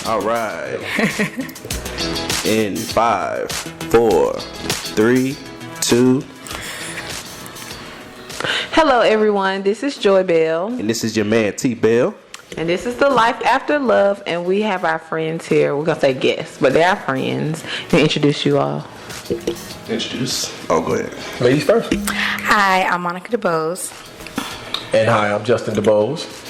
All right. In 5, 4, 3, 2. Hello, everyone. This is Joy Bell. And this is your man, T. Bell. And this is the Life After Love. And we have our friends here. We're going to say guests, but they're our friends. And introduce you all. Introduce. Oh, go ahead. Ladies first. Hi, I'm Monica DeBowles. And hi, I'm Justin DeBowles.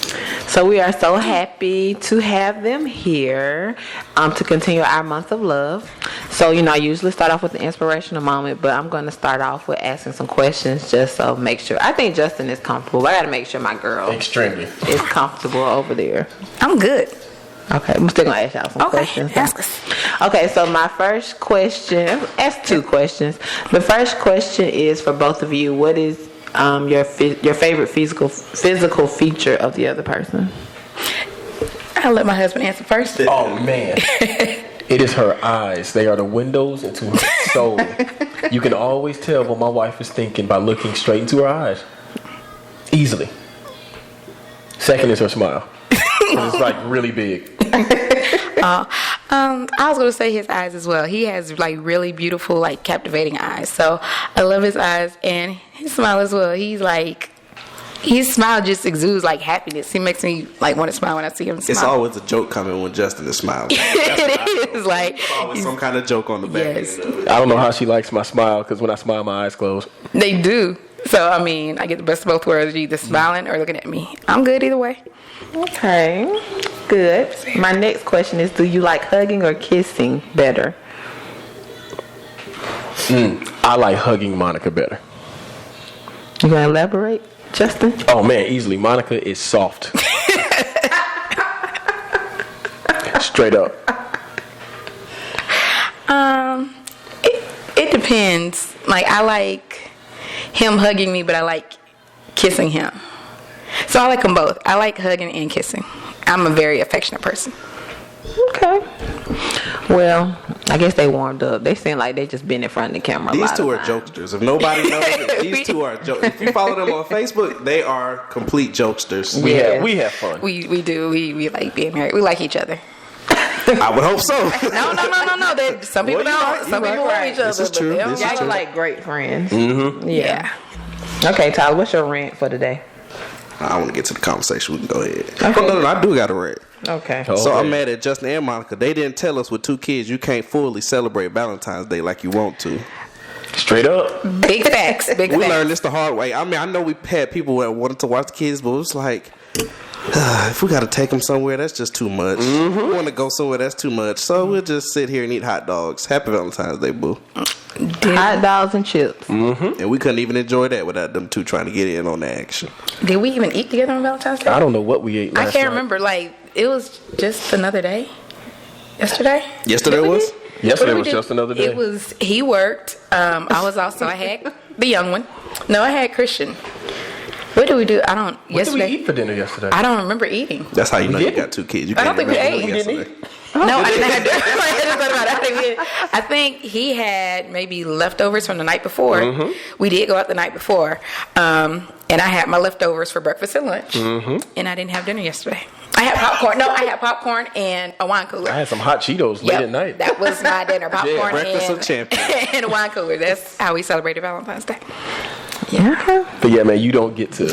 So we are so happy to have them here to continue our month of love. So, I usually start off with the inspirational moment, but I'm going to start off with asking some questions just so make sure. I think Justin is comfortable. I got to make sure my girl Extremely is comfortable over there. I'm good. Okay, I'm still going to ask y'all some questions. Ask us. Okay, so my first question, ask two questions. The first question is for both of you. What is your favorite physical feature of the other person? I'll let my husband answer first. Oh, man. It is her eyes. They are the windows into her soul. You can always tell what my wife is thinking by looking straight into her eyes. Easily. Second is her smile. It's like really big. I was going to say his eyes as well. He has like really beautiful, like captivating eyes. So I love his eyes and his smile as well. His smile just exudes like happiness. He makes me like want to smile when I see him smile. It's always a joke coming when Justin is smiling. It is like It's always some kind of joke on the back. Yes. I don't know how she likes my smile because when I smile, my eyes close. They do. So I mean, I get the best of both worlds. You're either smiling or looking at me. I'm good either way. Okay, good. My next question is, do you like hugging or kissing better? I like hugging Monica better. You gonna elaborate, Justin? Oh, man, easily. Monica is soft. Straight up. It depends. Like I like him hugging me, but I like kissing him. So I like them both. I like hugging and kissing. I'm a very affectionate person. Okay. Well, I guess they warmed up. They seem like they just been in front of the camera. These two are jokesters. If nobody knows it, these two are jokesters. If you follow them on Facebook, they are complete jokesters. We have fun. We do. We like being married. We like each other. I would hope so. No. Some people don't. Some people love each other. This is true. But This is Y'all true. are like great friends. Mm-hmm. Yeah. Okay, Tyler, what's your rant for today? I want to get to the conversation. We can go ahead. Okay. No, I do got a rant. Okay. So I'm mad at Justin and Monica. They didn't tell us with 2 kids you can't fully celebrate Valentine's Day like you want to. Straight up. Big facts. Big We facts. learned this the hard way. I mean, I know we had people that wanted to watch the kids, but it was like, if we got to take them somewhere, that's just too much. Mm-hmm. We want to go somewhere, that's too much. So we'll just sit here and eat hot dogs. Happy Valentine's Day, boo. Hot dogs and chips. Mm-hmm. And we couldn't even enjoy that without them two trying to get in on the action. Did we even eat together on Valentine's Day? I don't know what we ate last I can't night. remember. Like it was just another day. Yesterday. Yesterday Did we was? do? Yesterday What did we was do? just another day. It was. He worked. I had the young one. No, I had Christian. What did we do? I don't. What did we yesterday. eat for dinner yesterday? I don't remember eating. That's how you know you didn't? got 2 kids. You I can't don't think we remember ate. yesterday. No, I didn't have dinner. I think he had maybe leftovers from the night before. Mm-hmm. We did go out the night before. And I had my leftovers for breakfast and lunch. Mm-hmm. And I didn't have dinner yesterday. I had popcorn. No, I had popcorn and a wine cooler. I had some hot Cheetos late at night. That was my dinner. Popcorn breakfast of and, champions. and a wine cooler. That's how we celebrated Valentine's Day. Yeah. Okay. But yeah, man, you don't get to.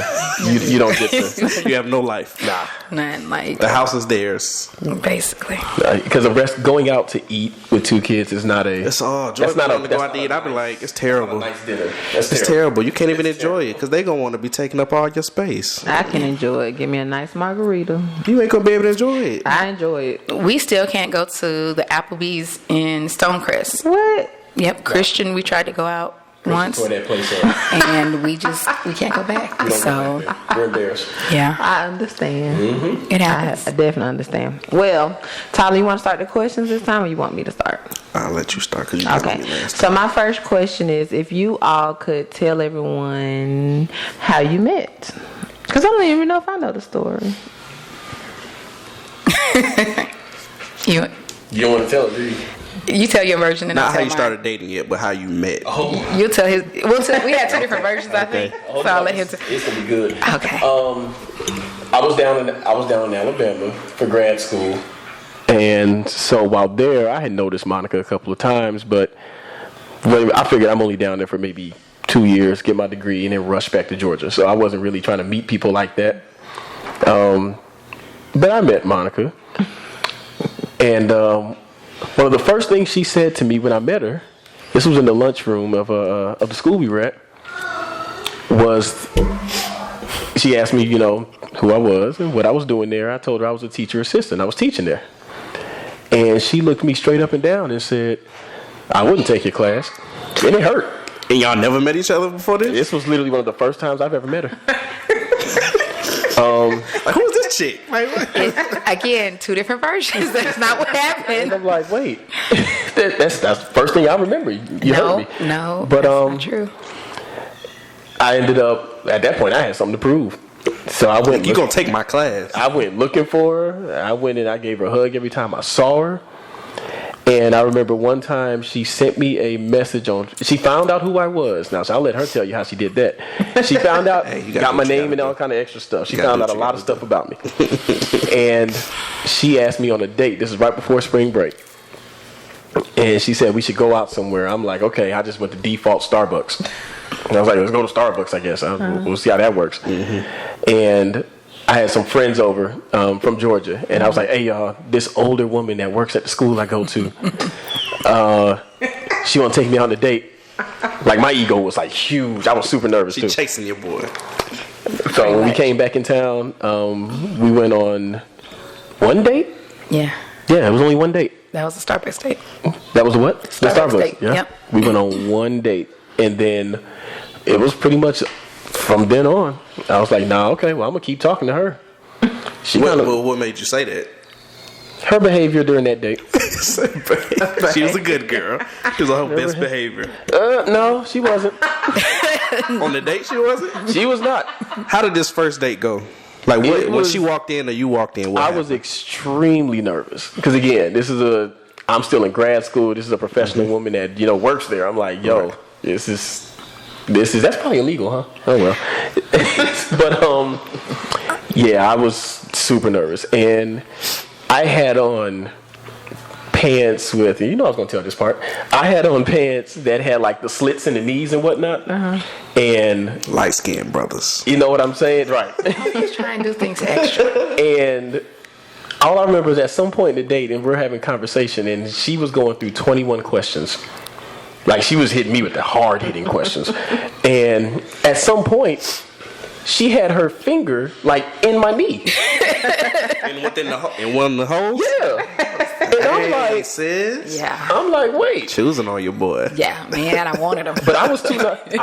You don't get to. You have no life. Nah. None, like, The house is theirs. basically. Because the rest going out to eat with 2 kids is not a. It's all. That's Jordan not wanted a. to go That's out to not eat. a I'd be nice- like, it's terrible. Nice dinner. That's It's terrible. You can't even enjoy it because they're going to want to be taking up all your space. I can enjoy it. Give me a nice margarita. You ain't going to be able to enjoy it. I enjoy it. We still can't go to the Applebee's in Stonecrest. What? Yep, Christian, we tried to go out once, Tore that place up. and we can't go back. So, We're embarrassed. yeah, I understand. it I happens. definitely understand. Well, Tyler, you want to start the questions this time, or you want me to start? I'll let you start because you did Okay. me last So time. my first question is, if you all could tell everyone how you met, because I don't even know if I know the story. You You don't want to tell it, do you? you tell your version, and Not I'll how tell you mine. started dating yet, but how you met. You'll tell his. We had 2 different versions, I think. So I'll let him. It's gonna be good. Okay. I was down in Alabama for grad school, And so while there, I had noticed Monica a couple of times, but I figured I'm only down there for maybe 2 years, get my degree, and then rush back to Georgia. So I wasn't really trying to meet people like that. But I met Monica. And one of the first things she said to me when I met her, this was in the lunchroom of the school we were at, was she asked me, who I was and what I was doing there. I told her I was a teacher assistant. I was teaching there. And she looked me straight up and down and said, I wouldn't take your class. And it hurt. And y'all never met each other before this? This was literally one of the first times I've ever met her. Like, who is this chick? Like, Again, two different versions. That's not what happened. And I'm like, wait. that's the first thing I remember. You heard me. No, but, that's not true. I ended up, at that point, I had something to prove. So I went. You gonna take my class? I went looking for her. I went and I gave her a hug every time I saw her. And I remember one time she sent me a message she found out who I was. Now, so I'll let her tell you how she did that. She found out, got my name and all kind of extra stuff. She found out a lot of stuff about me. And she asked me on a date. This is right before spring break. And she said we should go out somewhere. I'm like, okay, I just went to default Starbucks. And I was like, let's go to Starbucks, I guess. We'll see how that works. Mm-hmm. And I had some friends over from Georgia, and I was like, hey, y'all, this older woman that works at the school I go to, she want to take me on a date. Like, my ego was, like, huge. I was super nervous, too. She chasing your boy. So when we came back in town, we went on one date? Yeah. Yeah, it was only one date. That was a Starbucks date. That was a what? The Starbucks date. Yeah. Yep. We went on one date, and then it was pretty much from then on. I was like, nah, okay, well, I'm gonna keep talking to her. What made you say that? Her behavior during that date. She was a good girl. She was on her best behavior. No, she wasn't. On the date, she wasn't? She was not. How did this first date go? Like, when she walked in or you walked in, what happened? was extremely nervous. Because, again, I'm still in grad school. This is a professional woman that, works there. I'm like, yo, this is, that's probably illegal, huh? Oh, well. But, yeah, I was super nervous. And I had on pants with, I was going to tell this part. I had on pants that had like the slits in the knees and whatnot. Uh-huh. And light skinned brothers. You know what I'm saying? Right. He's trying to do things extra. And all I remember is at some point in the date, and we're having conversation, and she was going through 21 questions. Like, she was hitting me with the hard-hitting questions. And at some point, she had her finger, like, in my knee. In one of the holes? Yeah. And I'm like, sis. Yeah. I'm like, wait. Choosing on your boy. Yeah, man, I wanted him. But I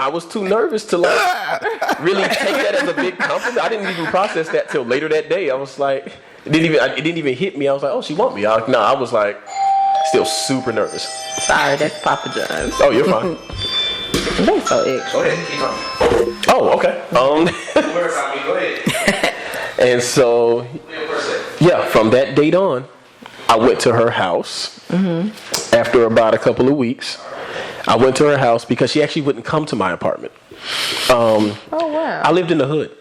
was too nervous to, like, really take that as a big compliment. I didn't even process that till later that day. I was like, it didn't even hit me. I was like, oh, she want me. I was like, still super nervous. Sorry, that's Papa John's. Oh, you're fine. They so extra. Go ahead, keep going. Oh, okay. Don't worry about me. Go ahead. And so, yeah, from that date on, I went to her house. Mm-hmm. After about a couple of weeks, I went to her house because she actually wouldn't come to my apartment. Oh, wow. I lived in the hood.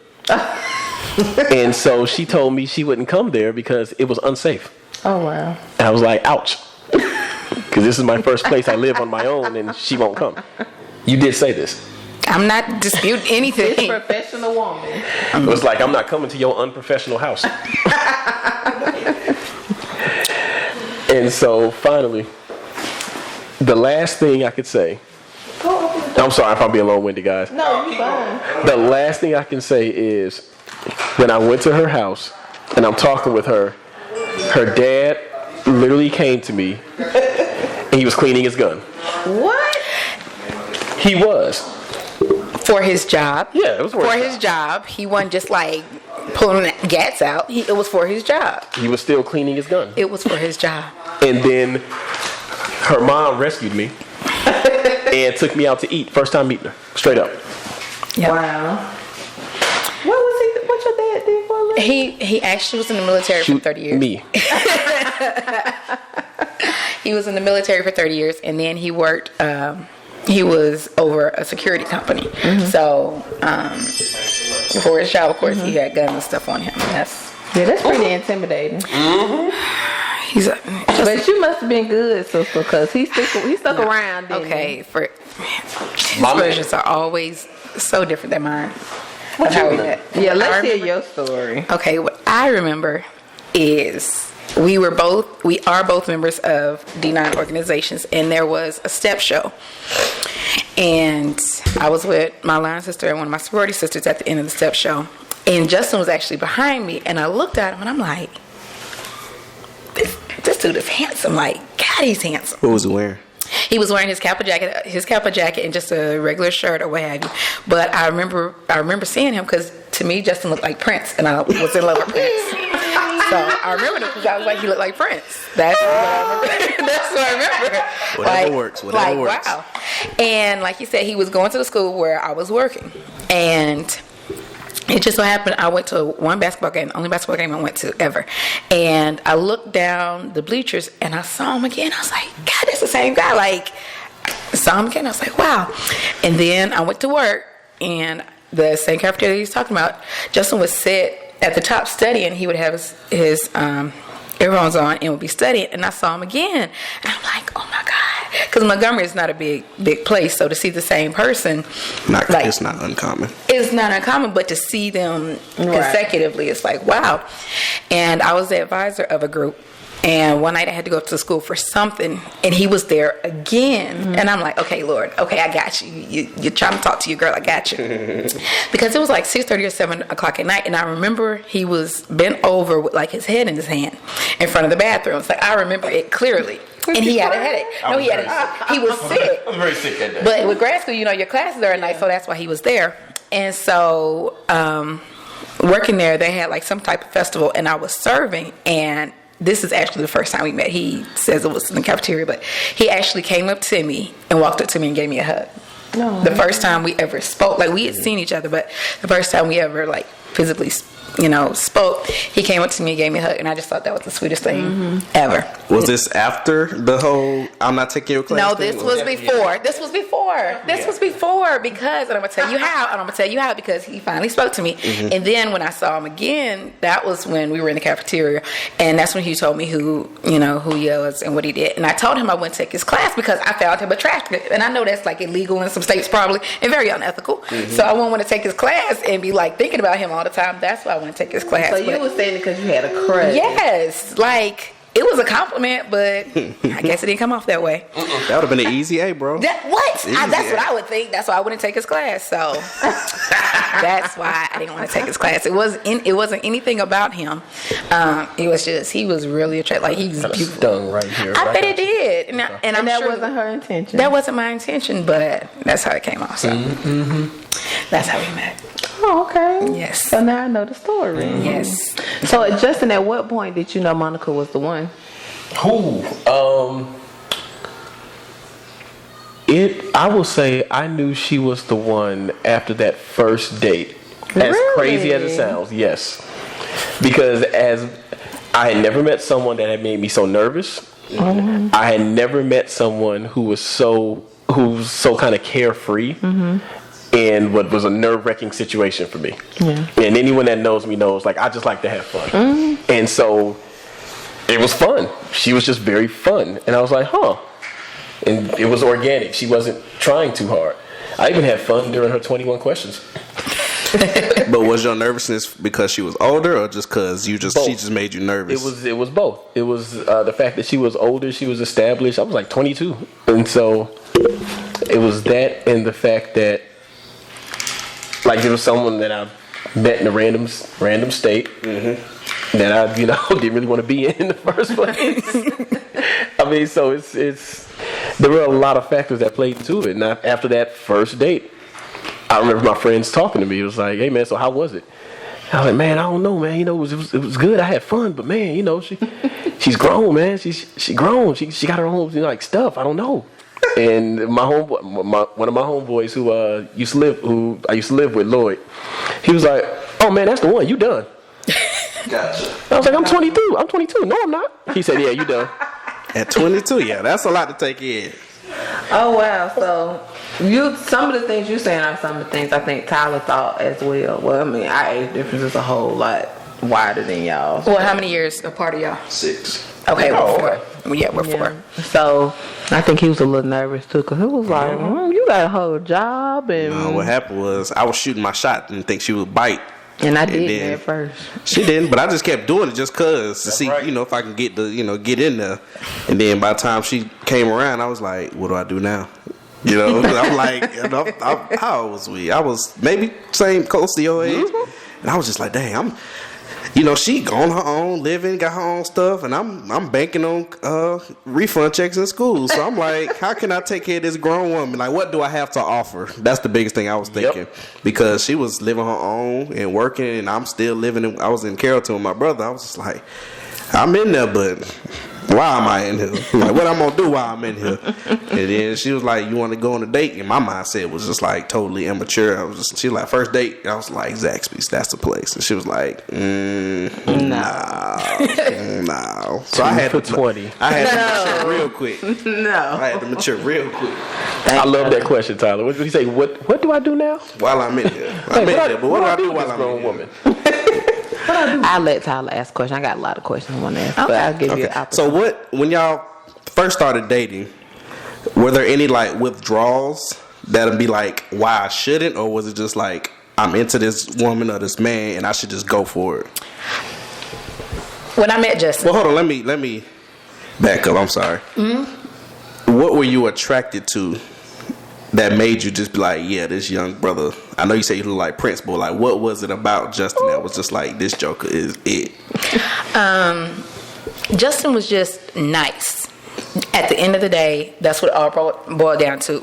And so she told me she wouldn't come there because it was unsafe. Oh, wow. And I was like, ouch. Because this is my first place I live on my own and she won't come. You did say this. I'm not disputing anything. This professional woman. It was like, I'm not coming to your unprofessional house. And so finally, the last thing I could say, I'm sorry if I'm being long-winded, guys. No, you're fine. The last thing I can say is when I went to her house and I'm talking with her, her dad literally came to me and he was cleaning his gun. What? He was. For his job. Yeah, it was for his job. He wasn't just like pulling gats out. It was for his job. He was still cleaning his gun. It was for his job. And then her mom rescued me and took me out to eat. First time meeting her, straight up. Yep. Wow. What your dad did for a living? He actually was in the military for 30 years. Me. He was in the military for 30 years, and then he worked. He was over a security company. Mm-hmm. So before his job, of course, he had guns and stuff on him. That's pretty intimidating. Mm-hmm. But you must have been good, sister, because he stuck around. Okay, his versions are always so different than mine. How we met. Yeah, let's hear your story. Okay, what I remember is we are both members of D9 organizations, and there was a step show. And I was with my line sister and one of my sorority sisters at the end of the step show. And Justin was actually behind me, and I looked at him and I'm like, this dude is handsome. Like, God, he's handsome. What was he wearing? He was wearing his Kappa jacket and just a regular shirt or what have you. But I remember seeing him because to me, Justin looked like Prince, and I was in love with Prince. So I remember him because I was like, he looked like Prince. That's what I remember. That's what I remember. Whatever works. Wow. And like you said, he was going to the school where I was working, and it just so happened I went to one basketball game, the only basketball game I went to ever. And I looked down the bleachers and I saw him again. I was like, God, that's the same guy. Like, I saw him again. I was like, wow. And then I went to work, and the same cafeteria he's talking about, Justin would sit at the top studying. He would have his earphones on and would be studying. And I saw him again. And I'm like, oh my God. Because Montgomery is not a big place, so to see the same person, it's not uncommon. It's not uncommon, but to see them consecutively, it's like, wow. And I was the advisor of a group, and one night I had to go to school for something, and he was there again. Mm-hmm. And I'm like, okay, Lord, okay, I got you. You're trying to talk to your girl, I got you. Because it was like 6:30 or 7 o'clock at night, and I remember he was bent over with like his head in his hand in front of the bathroom. It's like, I remember it clearly. And he had a headache. He was sick. I was very sick that day. But with grad school, your classes are at night, so that's why he was there. And so, working there, they had like some type of festival, and I was serving. And this is actually the first time we met. He says it was in the cafeteria, but he actually came up to me and walked up to me and gave me a hug. No. The first time we ever spoke, like we had seen each other, but the first time we ever like physically spoke, he came up to me and gave me a hug, and I just thought that was the sweetest thing ever. Was this after the whole I'm not taking your class? No, this was before. This was before because, and I'm gonna tell you how, because he finally spoke to me. Mm-hmm. And then when I saw him again, that was when we were in the cafeteria, and that's when he told me who he was and what he did. And I told him I wouldn't take his class because I found him attractive, and I know that's like illegal in some states probably and very unethical. Mm-hmm. So I wouldn't want to take his class and be like thinking about him all the time. That's why I want to take his class. So you were saying it because you had a crush? Yes, like it was a compliment, but I guess it didn't come off that way. That would have been an easy A, bro. That's what I would think. That's why I wouldn't take his class. So that's why I didn't want to take his class. It wasn't anything about him. It was just he was really attractive. Like he's beautiful. Stung right here. I bet it did, and I'm that sure wasn't her intention. That wasn't my intention, but that's how it came off. So that's how we met. Oh, okay. Yes. So now I know the story. Mm-hmm. Yes. So, Justin, at what point did you know Monica was the one? I will say I knew she was the one after that first date. As crazy as it sounds, yes. Because as I had never met someone that had made me so nervous. Mm-hmm. I had never met someone who was so kind of carefree. Mm-hmm. In what was a nerve-wracking situation for me. Yeah. And anyone that knows me knows, like, I just like to have fun. Mm-hmm. And so, it was fun. She was just very fun. And I was like, huh. And it was organic. She wasn't trying too hard. I even had fun during her 21 questions. But was your nervousness because she was older, or just because she just made you nervous? It was both. It was the fact that she was older, she was established. I was like 22. And so, it was that and the fact that like there was someone that I met in a random state that I didn't really want to be in the first place. I mean, so it's there were a lot of factors that played into it. And after that first date, I remember my friends talking to me. It was like, "Hey man, so how was it?" I was like, "Man, I don't know, man. It was good. I had fun, but man, she's grown, man. She grown. She got her own like stuff. I don't know." And my homeboy, one of my homeboys who I used to live with, Lloyd, he was like, "Oh man, that's the one. You done?" Gotcha. I was like, "I'm 22. I'm 22. No, I'm not." He said, "Yeah, you done." At 22, yeah, that's a lot to take in. Oh wow! So some of the things you're saying are some of the things I think Tyler thought as well. Well, I mean, our age difference is a whole lot wider than y'all. Well, how many years apart are y'all? 6. Okay, Oh, we're okay. 4. Yeah, we're 4. So I think he was a little nervous too, cause it was like, you got a whole job, and What happened was I was shooting my shot and think she would bite. and I And did then- at first. She didn't, but I just kept doing it just cause to see, right. if I can get get in there. And then by the time she came around, I was like, what do I do now? I'm like, how old was we? I was maybe close to your age, and I was just like, dang, she on her own, living, got her own stuff, and I'm banking on refund checks in school. So I'm like, how can I take care of this grown woman? Like, what do I have to offer? That's the biggest thing I was thinking, because she was living her own and working, and I'm still living. I was in Carrollton with my brother. I was just like, I'm in there, but why am I in here? Like, what I'm gonna do while I'm in here? And then she was like, you want to go on a date? And my mindset was just like totally immature. She was like, first date? I was like, Zaxby's, that's the place. And she was like, no. So I had for to 20. I had to mature real quick. No. I had to mature real quick I love that question, Tyler. What did he say? What do I do now? while I'm in here. I'm in there, but what do I do while with this I'm grown in here? woman? I'll let Tyler ask questions. I got a lot of questions I want to ask, but I'll give you an opportunity. So when y'all first started dating, were there any like withdrawals that'd be like, why I shouldn't, or was it just like, I'm into this woman or this man and I should just go for it? When I met Justin, Well, hold on, let me back up. I'm sorry. What were you attracted to that made you just be like, yeah, this young brother? I know you say you look like Prince, but like, what was it about Justin that was just like, this joker is it? Justin was just nice. At the end of the day, that's what it all boiled down to.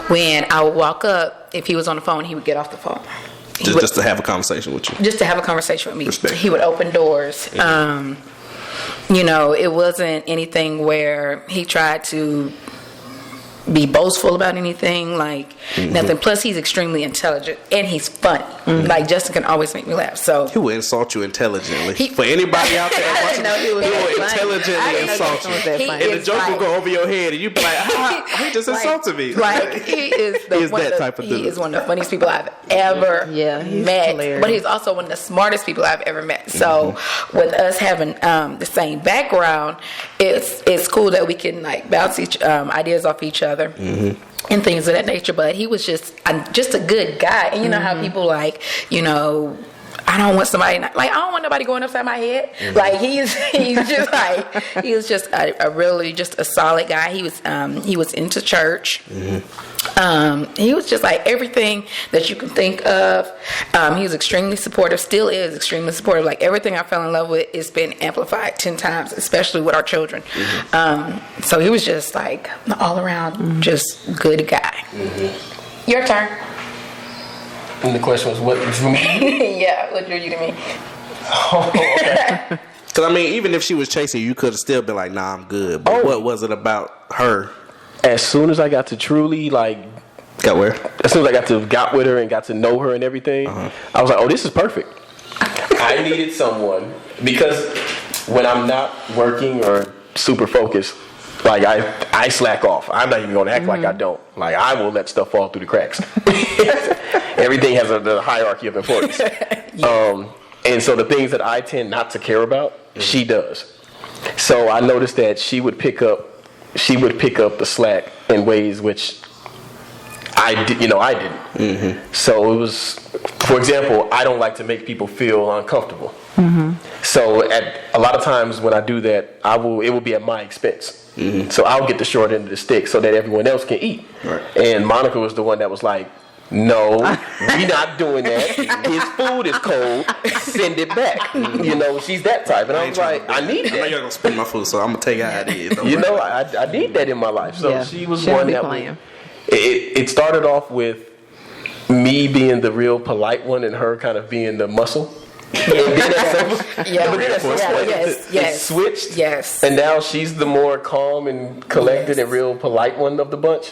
When I would walk up, if he was on the phone, he would get off the phone. Just to have a conversation with you. Just to have a conversation with me. Respect. He would open doors. It wasn't anything where he tried to be boastful about anything, like nothing. Plus, he's extremely intelligent and he's funny. Like, Justin can always make me laugh. So He would insult you intelligently. For anybody out there watching, he would intelligently insult you. And the joke would go over your head, and you'd be like, he just insulted me. Like, he is type of dude. He is one of the funniest people I've ever he's met. hilarious. But he's also one of the smartest people I've ever met. So with us having the same background, it's cool that we can like bounce ideas off each other. And things of that nature, but he was just a good guy. And you know how people like, I don't want somebody I don't want nobody going upside my head. Like he's just like, he was just a really just a solid guy. He was into church. He was just like everything that you can think of. He was extremely supportive, still is extremely supportive. Like everything I fell in love with has been amplified 10 times, especially with our children. So he was just like all around just good guy. Your turn. And the question was, what drew me? Yeah, what drew you to me? Oh, okay. Because, I mean, even if she was chasing you, could have still been like, nah, I'm good. But what was it about her? As soon as I got to truly, like, Got where? as soon as I got with her and got to know her and everything, I was like, oh, this is perfect. I needed someone, because when I'm not working or super focused, like I slack off. I'm not even going to act like I don't. Like, I will let stuff fall through the cracks. Everything has the hierarchy of importance. And so the things that I tend not to care about, she does. So I noticed that she would pick up the slack in ways which I didn't. So it was, for example, I don't like to make people feel uncomfortable. So at a lot of times when I do that, it will be at my expense. So I'll get the short end of the stick so that everyone else can eat. Right. And Monica was the one that was like, no, we're not doing that. His food is cold. Send it back. She's that type. And I was like, I need I know that. you're going to spend my food, so I'm going to tell you how it is. I need that in my life. So she was She don't one be that playing. it started off with me being the real polite one and her kind of being the muscle. And then at some point, it switched. Yes. And now she's the more calm and collected and real polite one of the bunch.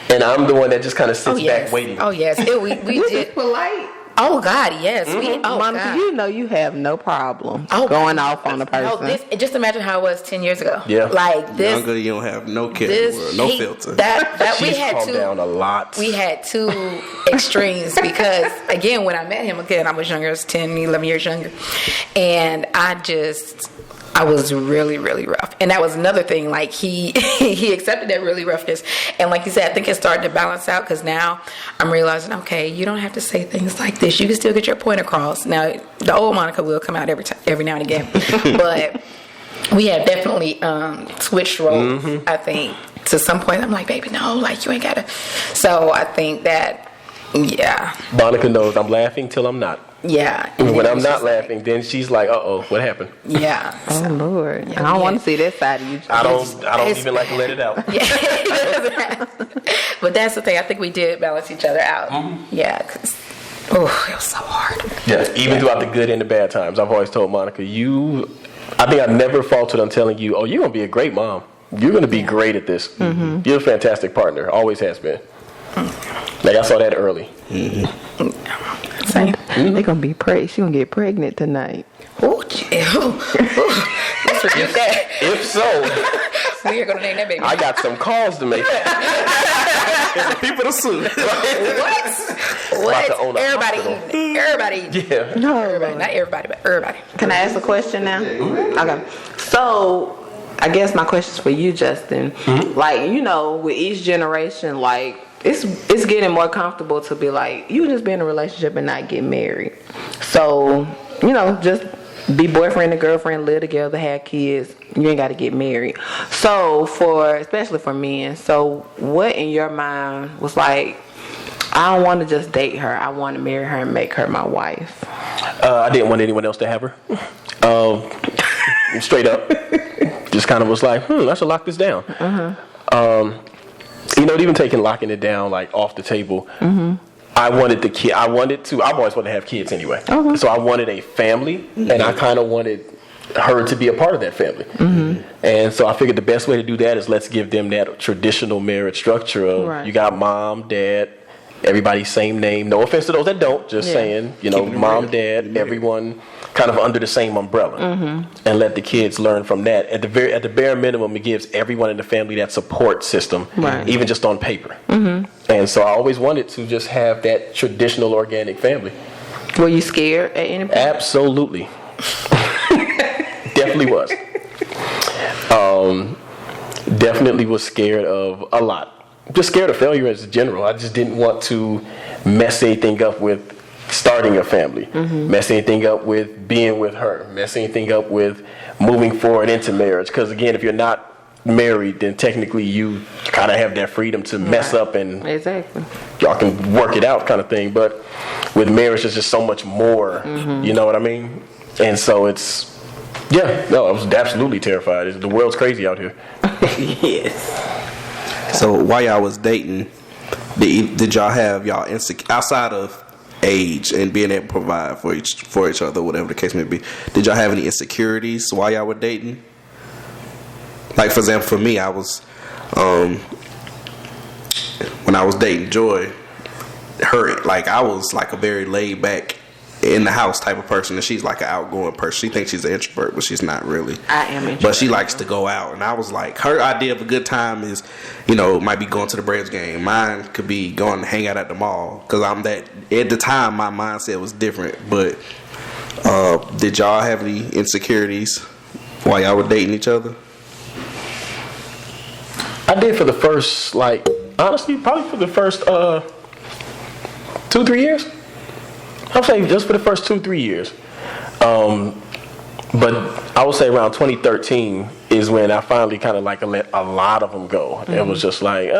And I'm the one that just kind of sits back waiting. Oh, yes. We did. Polite. Oh, God, yes. Monica, God. you know you have no problem going off on a person. No, just imagine how it was 10 years ago. Yeah. Like this. Younger, you don't have no care in the world, no filter. That we She's had calmed down a lot. We had two extremes because, again, when I met him, I was younger, I was 10, 11 years younger. And I just I was really, really rough. And that was another thing. Like, he he accepted that really roughness. And like you said, I think it started to balance out because now I'm realizing, okay, you don't have to say things like this. You can still get your point across. Now, the old Monica will come out every now and again. But we have definitely switched roles, I think. To some point, I'm like, baby, no, like, you ain't got to. So I think that, yeah. Monica knows I'm laughing till I'm not. Yeah. When I'm not laughing, then she's like, "Uh-oh, what happened?" Yeah. Oh Lord, I don't want to see that side of you. I don't even like to let it out. Yeah. But that's the thing. I think we did balance each other out. Yeah. Cause, it was so hard. Yeah. Even throughout the good and the bad times, I've always told Monica, I think I've never faltered on telling you, "Oh, you're gonna be a great mom. You're gonna be great at this. You're a fantastic partner. Always has been." Like, I saw that early. They're gonna be she gonna get pregnant tonight. Let's rebuke that. If so, We're gonna name that baby. I got some calls to make. There's people to sue. What? Everybody eating. Everybody eating. Yeah. No, Everybody. Not everybody, but everybody. Can I ask a question now? Okay. So, I guess my question's for you, Justin. Like, you know, with each generation, like, it's getting more comfortable to be like, you just be in a relationship and not get married. So, you know, just be boyfriend and girlfriend, live together, have kids. You ain't got to get married. So, especially for men, so what in your mind was like, I don't want to just date her. I want to marry her and make her my wife. I didn't want anyone else to have her. Straight up. Just kind of was like, I should lock this down. You know, even locking it down, like, off the table, I wanted the kid. I've always wanted to have kids anyway. So I wanted a family, and I kind of wanted her to be a part of that family. And so I figured the best way to do that is let's give them that traditional marriage structure of you got mom, dad, everybody same name. No offense to those that don't, just saying, you know, mom, dad, everyone kind of under the same umbrella, and let the kids learn from that. At the bare minimum, it gives everyone in the family that support system, even just on paper. And so I always wanted to just have that traditional organic family. Were you scared at any point? Absolutely. Definitely was. Definitely was scared of a lot. Just scared of failure as a general. I just didn't want to mess anything up with starting a family, mess anything up with being with her, mess anything up with moving forward into marriage. Because again, if you're not married, then technically you kind of have that freedom to mess up and y'all can work it out kind of thing. But with marriage, it's just so much more, you know what I mean? And so I was absolutely terrified. The world's crazy out here. Yes. So while y'all was dating, did y'all have y'all outside of age and being able to provide for each other, whatever the case may be, did y'all have any insecurities while y'all were dating? Like, for example, for me, I was when I was dating Joy, I was like a very laid back in the house type of person, and she's like an outgoing person. She thinks she's an introvert, but she's not really. I am introvert. But she likes to go out, and I was like, her idea of a good time is, you know, might be going to the Braves game. Mine could be going to hang out at the mall, because I'm that. At the time, my mindset was different. But did y'all have any insecurities while y'all were dating each other? I did for the first, honestly, probably for the first 2-3 years. I'll say just for the first 2-3 years. But I would say around 2013 is when I finally kind of let a lot of them go. It was just like,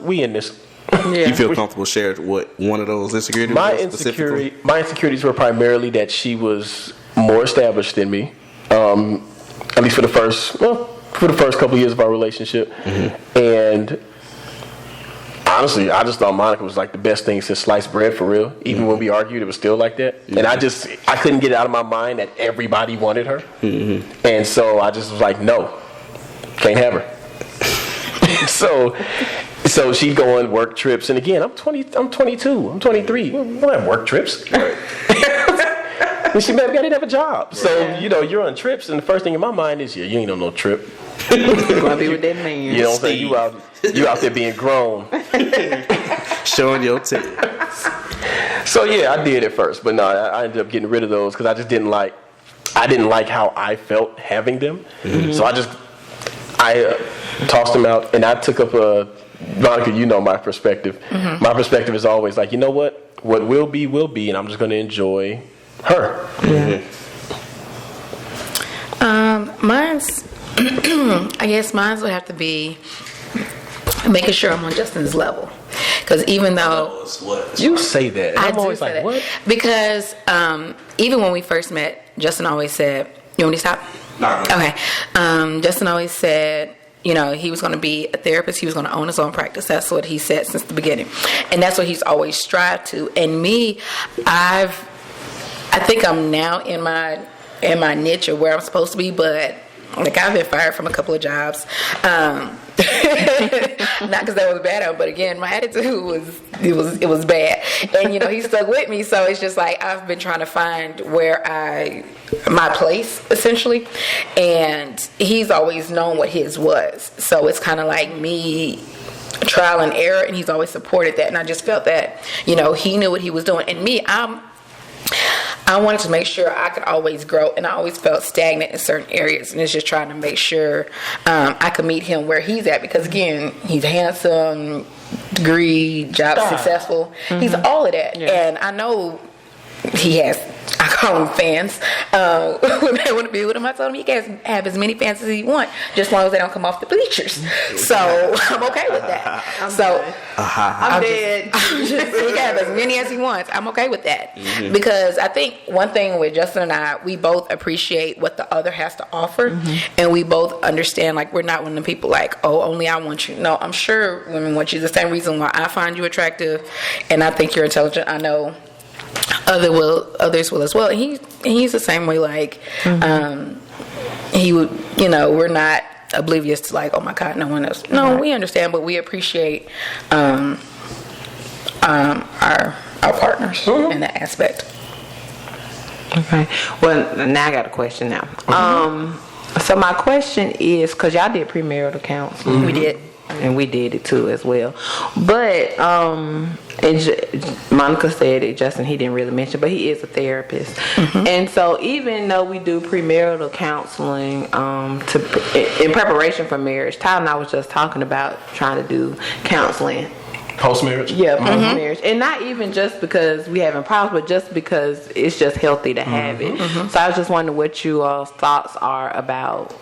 we in this. Yeah. You feel comfortable sharing what one of those insecurities was? My insecurities were primarily that she was more established than me. At least for the first couple of years of our relationship. And honestly, I just thought Monica was like the best thing since sliced bread, for real. Even when we argued, it was still like that. And I couldn't get it out of my mind that everybody wanted her. And so I just was like, no, can't have her. So she'd go on work trips. And again, I'm 22, I'm 23. We don't have work trips. And she maybe I didn't have a job. So, you know, you're on trips, and the first thing in my mind is, you ain't on no trip. You're gonna be with that man. You know what I'm saying? You out there being grown. Showing your tits. So yeah, I did at first, but no, I ended up getting rid of those because I just didn't like I didn't like how I felt having them. So I tossed them out, and I took up Monica, you know my perspective. My perspective is always like, you know what will be, and I'm just going to enjoy her. Mine's, I guess mine's would have to be making sure I'm on Justin's level. Because even though you say that, I'm always always like, what? Because even when we first met, Justin always said, "You want me to stop?" No. Okay. Justin always said, he was going to be a therapist. He was going to own his own practice. That's what he said since the beginning, and that's what he's always strived to. And me, I think I'm now in my niche of where I'm supposed to be, but like I've been fired from a couple of jobs. Not because that was bad, but again, my attitude was bad, and he stuck with me. So it's just like I've been trying to find my place essentially, and he's always known what his was. So it's kind of like me trial and error, and he's always supported that. And I just felt that he knew what he was doing, and me, I wanted to make sure I could always grow, and I always felt stagnant in certain areas, and it's just trying to make sure I could meet him where he's at, because again, he's handsome, degree, job successful, he's all of that, and I know he has, I call them fans, when I want to be with him, I told him he can have as many fans as he wants, just as long as they don't come off the bleachers, so I'm okay with that. I'm dead. He can have as many as he wants. I'm okay with that, because I think one thing with Justin and I, we both appreciate what the other has to offer, and we both understand, like, we're not one of the people like, oh, only I want you. No, I'm sure women want you. The same reason why I find you attractive, and I think you're intelligent. I know others will as well. And he's the same way. Like he would, we're not oblivious to like, oh my God, no one else. No, we understand, but we appreciate our partners in that aspect. Okay. Well, now I got a question now. So my question is, because y'all did premarital counseling. We did. And we did it too as well. But Monica said it, Justin, he didn't really mention, but he is a therapist. And so even though we do premarital counseling in preparation for marriage, Tyler and I was just talking about trying to do counseling. Post-marriage? Yeah, post-marriage. And not even just because we having problems, but just because it's just healthy to have it. So I was just wondering what you all's thoughts are about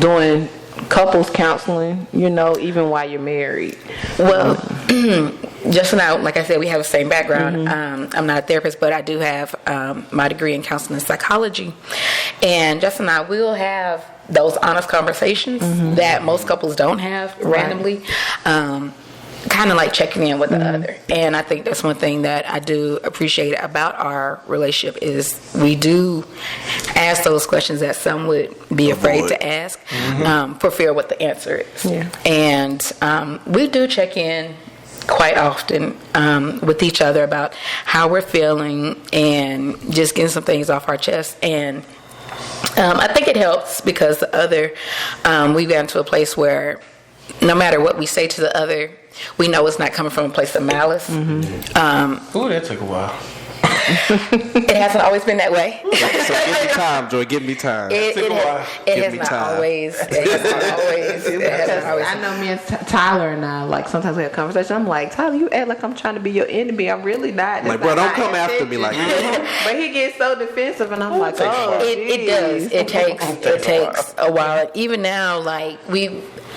doing couples counseling, even while you're married. Well, just now, like I said, we have the same background. I'm not a therapist, but I do have my degree in counseling and psychology. And Justin and I will have those honest conversations that most couples don't have randomly. Kind of like checking in with the other. And I think that's one thing that I do appreciate about our relationship is we do ask those questions that some would be afraid to ask for fear of what the answer is. And we do check in quite often with each other about how we're feeling and just getting some things off our chest. And I think it helps because the other, we've gotten to a place where no matter what we say to the other, we know it's not coming from a place of malice. Ooh, that took a while. It hasn't always been that way. So give me time, Joy. Give me time. It has not always. I know me and Tyler and I, like, sometimes we have conversation. I'm like, Tyler, you act like I'm trying to be your enemy. I'm really not. Like, bro, don't come after me like that. But he gets so defensive, and I'm like, oh, it does. It takes a while. Even now, like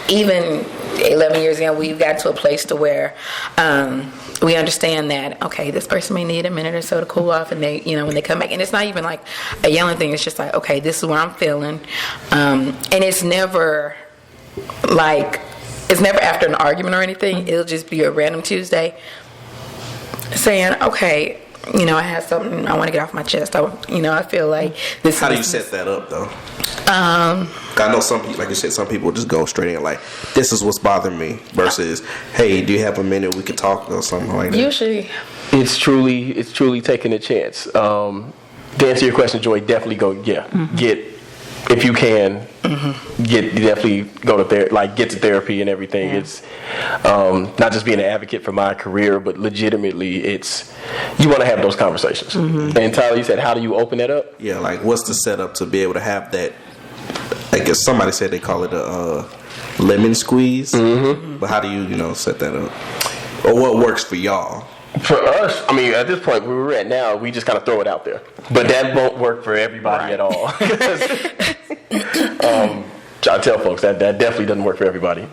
even 11 years ago, we've got to a place to where we understand that, okay, this person may need a minute or so to cool off, and they, when they come back, and it's not even like a yelling thing, it's just like, okay, this is what I'm feeling, and it's never after an argument or anything. It'll just be a random Tuesday saying, okay, I have something I want to get off my chest. I feel like this. How do you set that up though? I know some people, like you said, some people just go straight in like, this is what's bothering me, versus, hey, do you have a minute we can talk or something like that? Usually, it's truly taking a chance. To answer your question, Joy, definitely go. Get if you can, definitely go to get to therapy and everything. Yeah. It's not just being an advocate for my career, but legitimately, you want to have those conversations. And Tyler, you said, how do you open that up? Yeah, like what's the setup to be able to have that? I guess somebody said they call it a lemon squeeze. But how do you set that up? Or what works for y'all? For us, I mean, at this point where we're at now, we just kind of throw it out there. But that won't work for everybody at all. I tell folks that definitely doesn't work for everybody.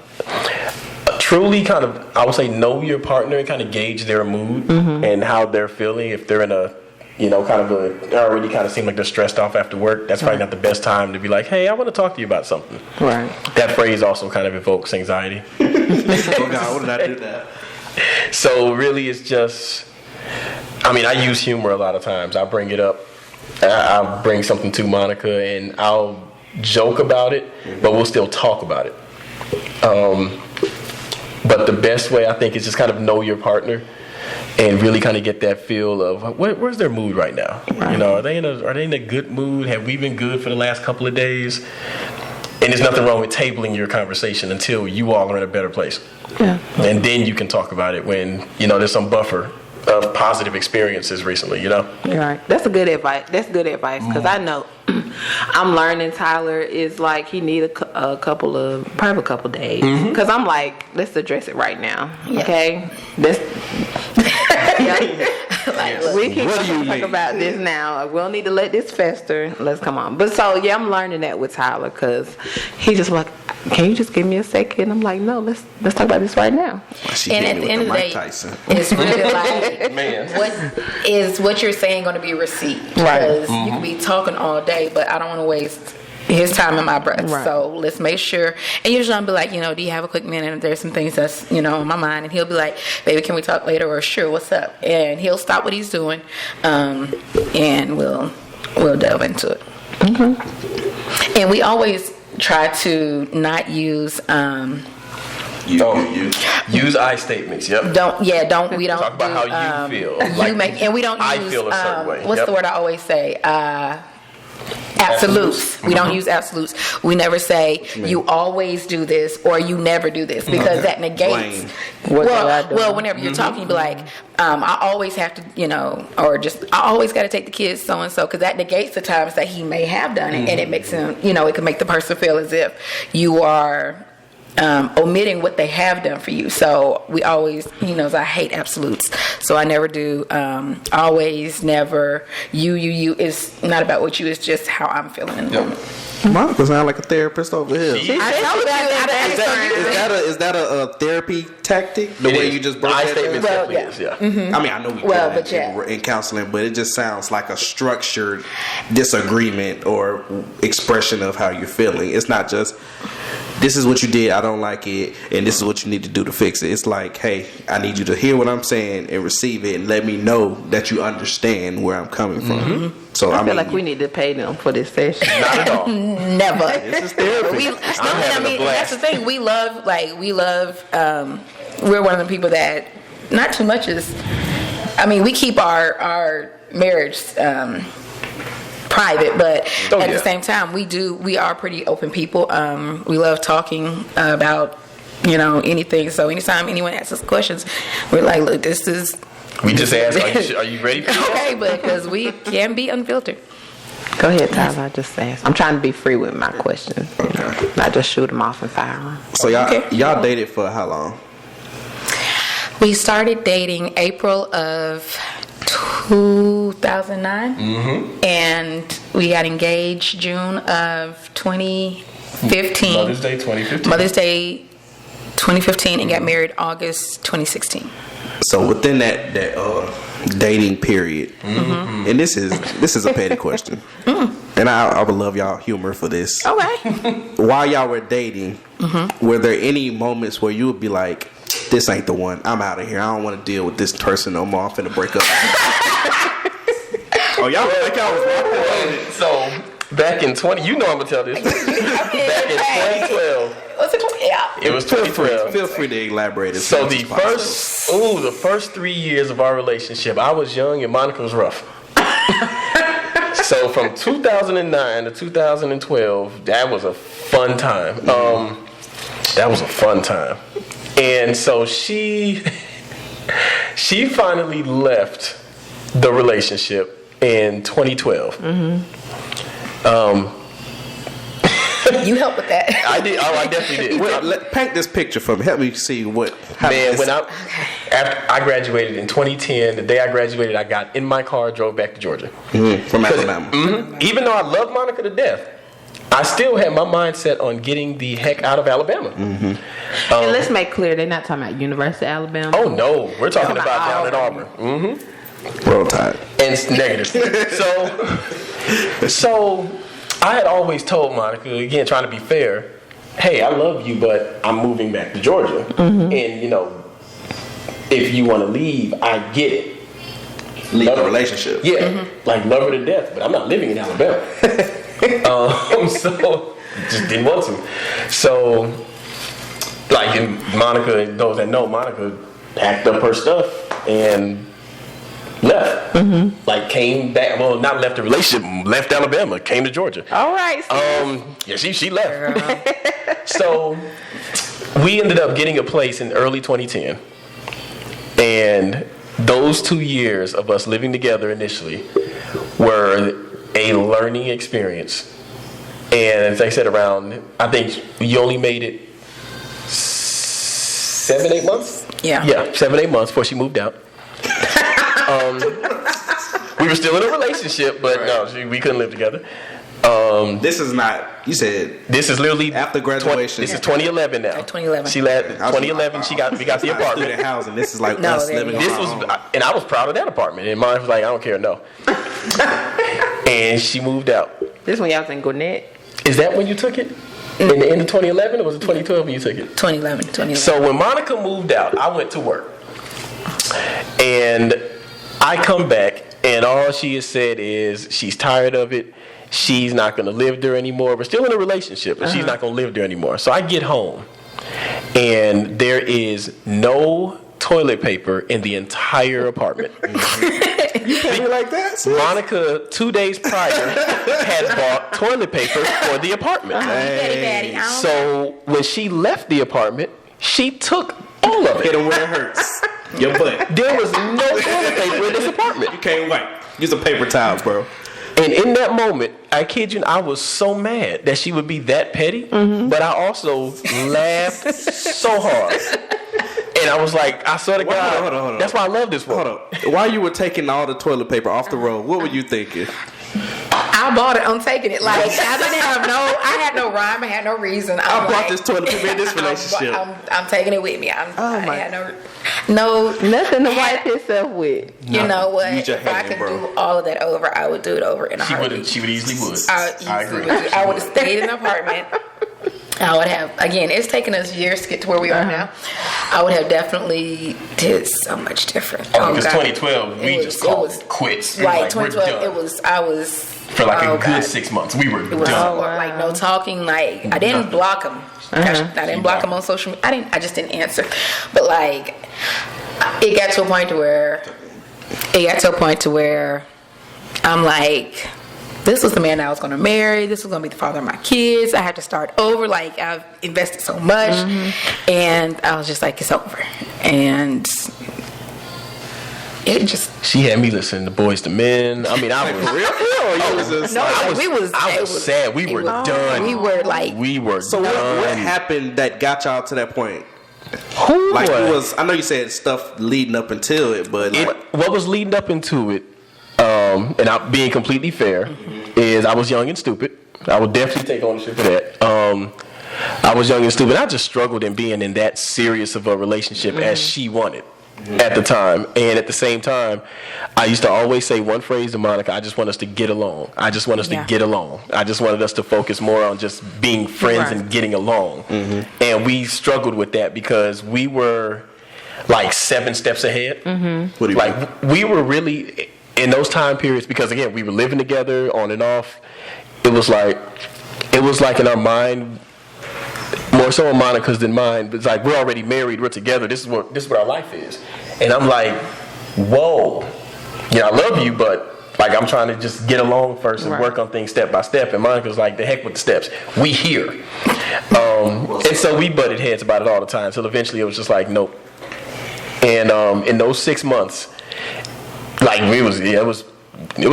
Truly kind of, I would say, know your partner and kind of gauge their mood and how they're feeling. If they're in a, already kind of seem like they're stressed off after work, that's probably not the best time to be like, hey, I want to talk to you about something. Right. That phrase also kind of evokes anxiety. Oh God, what did I do that? So really it's just, I use humor a lot of times. I bring it up. I'll bring something to Monica and I'll joke about it, but we'll still talk about it. But the best way I think is just kind of know your partner and really kind of get that feel of where's their mood right now. Right. Are they in a good mood? Have we been good for the last couple of days? And there's nothing wrong with tabling your conversation until you all are in a better place. Yeah. And then you can talk about it when, there's some buffer of positive experiences recently, Right. That's good advice because I know I'm learning Tyler is like he need a couple days because I'm like, let's address it right now. Yeah. Okay. We can talk about this now. We don't need to let this fester. Let's come on. But so I'm learning that with Tyler because he just like, can you just give me a second? I'm like, no, let's talk about this right now. And at the end of the day, it's really like, what you're saying going to be received? Because you can be talking all day, but I don't want to waste his time and my breath. Right. So let's make sure. And usually I'll be like, do you have a quick minute? And there's some things that's, on my mind. And he'll be like, baby, can we talk later? Or sure, what's up? And he'll stop what he's doing. And we'll delve into it. Mm-hmm. And we always try to not use use I statements. Yep. We don't talk about how you feel. We don't I use feel a certain way. What's the word I always say? Absolutes. We don't use absolutes. We never say you always do this or you never do this because that negates. Well, whenever you're talking, you be like, I always have to, or just I always got to take the kids so and so because that negates the times that he may have done it, and it makes him, it can make the person feel as if you are omitting what they have done for you. So we always, I hate absolutes. So I never do always, never, you. It's not about what you, it's just how I'm feeling in the moment. Monica sounds like a therapist over here. Is that a therapy tactic? The way you just broke that statement down? Is, yeah. Mm-hmm. I know we do in counseling, but it just sounds like a structured disagreement or expression of how you're feeling. It's not just, this is what you did, I don't like it, and this is what you need to do to fix it. It's like, hey, I need you to hear what I'm saying and receive it and let me know that you understand where I'm coming from. Mm-hmm. So I feel like we need to pay them for this session. Not at all. Never. This is therapy. That's the thing. We love, we're one of the people that not too much is, we keep our marriage private, but at the same time, we are pretty open people. We love talking about, anything. So anytime anyone asks us questions, we're like, look, this is. We just ask, are you ready for this? Okay, but because we can be unfiltered. Go ahead, Tyler. I just asked. I'm trying to be free with my questions. Not just shoot them off and fire them. So y'all dated for how long? We started dating April of 2009, and we got engaged June of 2015. Mother's Day 2015. Mother's Day 2015, and got married August 2016. So within that dating period, and this is a petty question, and I would love y'all humor for this. Okay. While y'all were dating, were there any moments where you would be like, this ain't the one, I'm out of here, I don't want to deal with this person no more, I'm finna break up? Oh, y'all feel like y'all was walking. So back in I'm gonna tell this. Back in 2012. Was it 20? Yeah. It was 2012. Feel free to elaborate. So the first 3 years of our relationship, I was young and Monica was rough. So from 2009 to 2012, that was a fun time. That was a fun time. And so she finally left the relationship in 2012. You helped with that. I did. Oh, I definitely did. Well, paint this picture for me. Help me see what happened. Man, after I graduated in 2010, the day I graduated, I got in my car, drove back to Georgia. From Alabama. Even though I love Monica to death, I still had my mind set on getting the heck out of Alabama. And let's make clear, they're not talking about University of Alabama. Oh no, we're talking about down at Auburn. Roll Tide. And it's negative. So I had always told Monica, again, trying to be fair, hey, I love you, but I'm moving back to Georgia. And, you know, if you want to leave, I get it. Leave the relationship. Yeah. Like, love her to death, but I'm not living in Alabama. So, just didn't want to. So, like, and Monica, those that know, Monica packed up her stuff and left. Like, came back, well, not left the relationship, left Alabama, came to Georgia. All right. Yeah, she left. So we ended up getting a place in early 2010. And those 2 years of us living together initially were a learning experience. And as I said, I think you only made it 7-8 months? Yeah. Yeah, 7-8 months before she moved out. We were still in a relationship, but no, we couldn't live together. This is not, you said, this is literally after graduation. This is 2011 now. 2011. She left 2011. We got the apartment. Student housing. This is like No, us there living you on This our was, own. and I was proud of that apartment. And mine was like, I don't care, no. And she moved out. This one y'all was in Gwinnett. Is that when you took it? In the end of 2011, or was it 2012 when you took it? 2011. So when Monica moved out, I went to work. And I come back, and all she has said is she's tired of it. She's not going to live there anymore. We're still in a relationship, but she's not going to live there anymore. So I get home, and there is no toilet paper in the entire apartment. You like that? Monica, 2 days prior, had bought toilet paper for the apartment. Daddy, So when she left the apartment, she took all of Hit it. them where it hurts. Your butt. There was no toilet paper in this apartment. You can't wipe. Use a paper towel, bro. And in that moment, I kid you, I was so mad that she would be that petty, but I also laughed so hard. And I was like, I swear to God, hold on. that's why I love this one. Hold up. While you were taking all the toilet paper off the road, what were you thinking? I bought it. I'm taking it. Like I had no rhyme. I had no reason. I brought this toilet paper in this relationship. I'm taking it with me. I had no. Nothing to wipe himself with. You know what? Use your If I hand, could bro. do all of that over, I would do it over in a heartbeat. She would easily would. I agree. I would have stayed in the apartment. I would have, again, it's taken us years to get to where we are now. I would have definitely did so much different. Because God. 2012, we just called it quits. Right, We're 2012, done. For like a good God. 6 months, we were It was done. like no talking. Like I didn't block him. I didn't block him on social media. I just didn't answer. But like, it got to a point to where I'm like, this was the man I was going to marry. This was going to be the father of my kids. I had to start over. Like I've invested so much, and I was just like, it's over. And it just. She had me listening to Boys to Men. I mean, I was real. I was sad. We were done. We were like. We were So done. what happened that got y'all to that point? Who Like it was, I know you said stuff leading up until it, but like, what was leading up into it, and I'm being completely fair, is I was young and stupid. I would definitely take ownership for that. I was young and stupid. I just struggled in being in that serious of a relationship as she wanted at the time. And at the same time, I used to always say one phrase to Monica: I just want us to get along. I just want us to get along. I just wanted us to focus more on just being friends and getting along. And we struggled with that because we were like 7 steps ahead. what do you mean? Like we were really in those time periods, because again, we were living together on and off. It was like in our mind, more so on Monica's than mine, but it's like we're already married, we're together, this is what our life is. And I'm like, whoa, I love you, but Like, I'm trying to just get along first and work on things step by step. And Monica's like, the heck with the steps. We here. And so we butted heads about it all the time. So eventually it was just like, nope. And in those 6 months, like, it was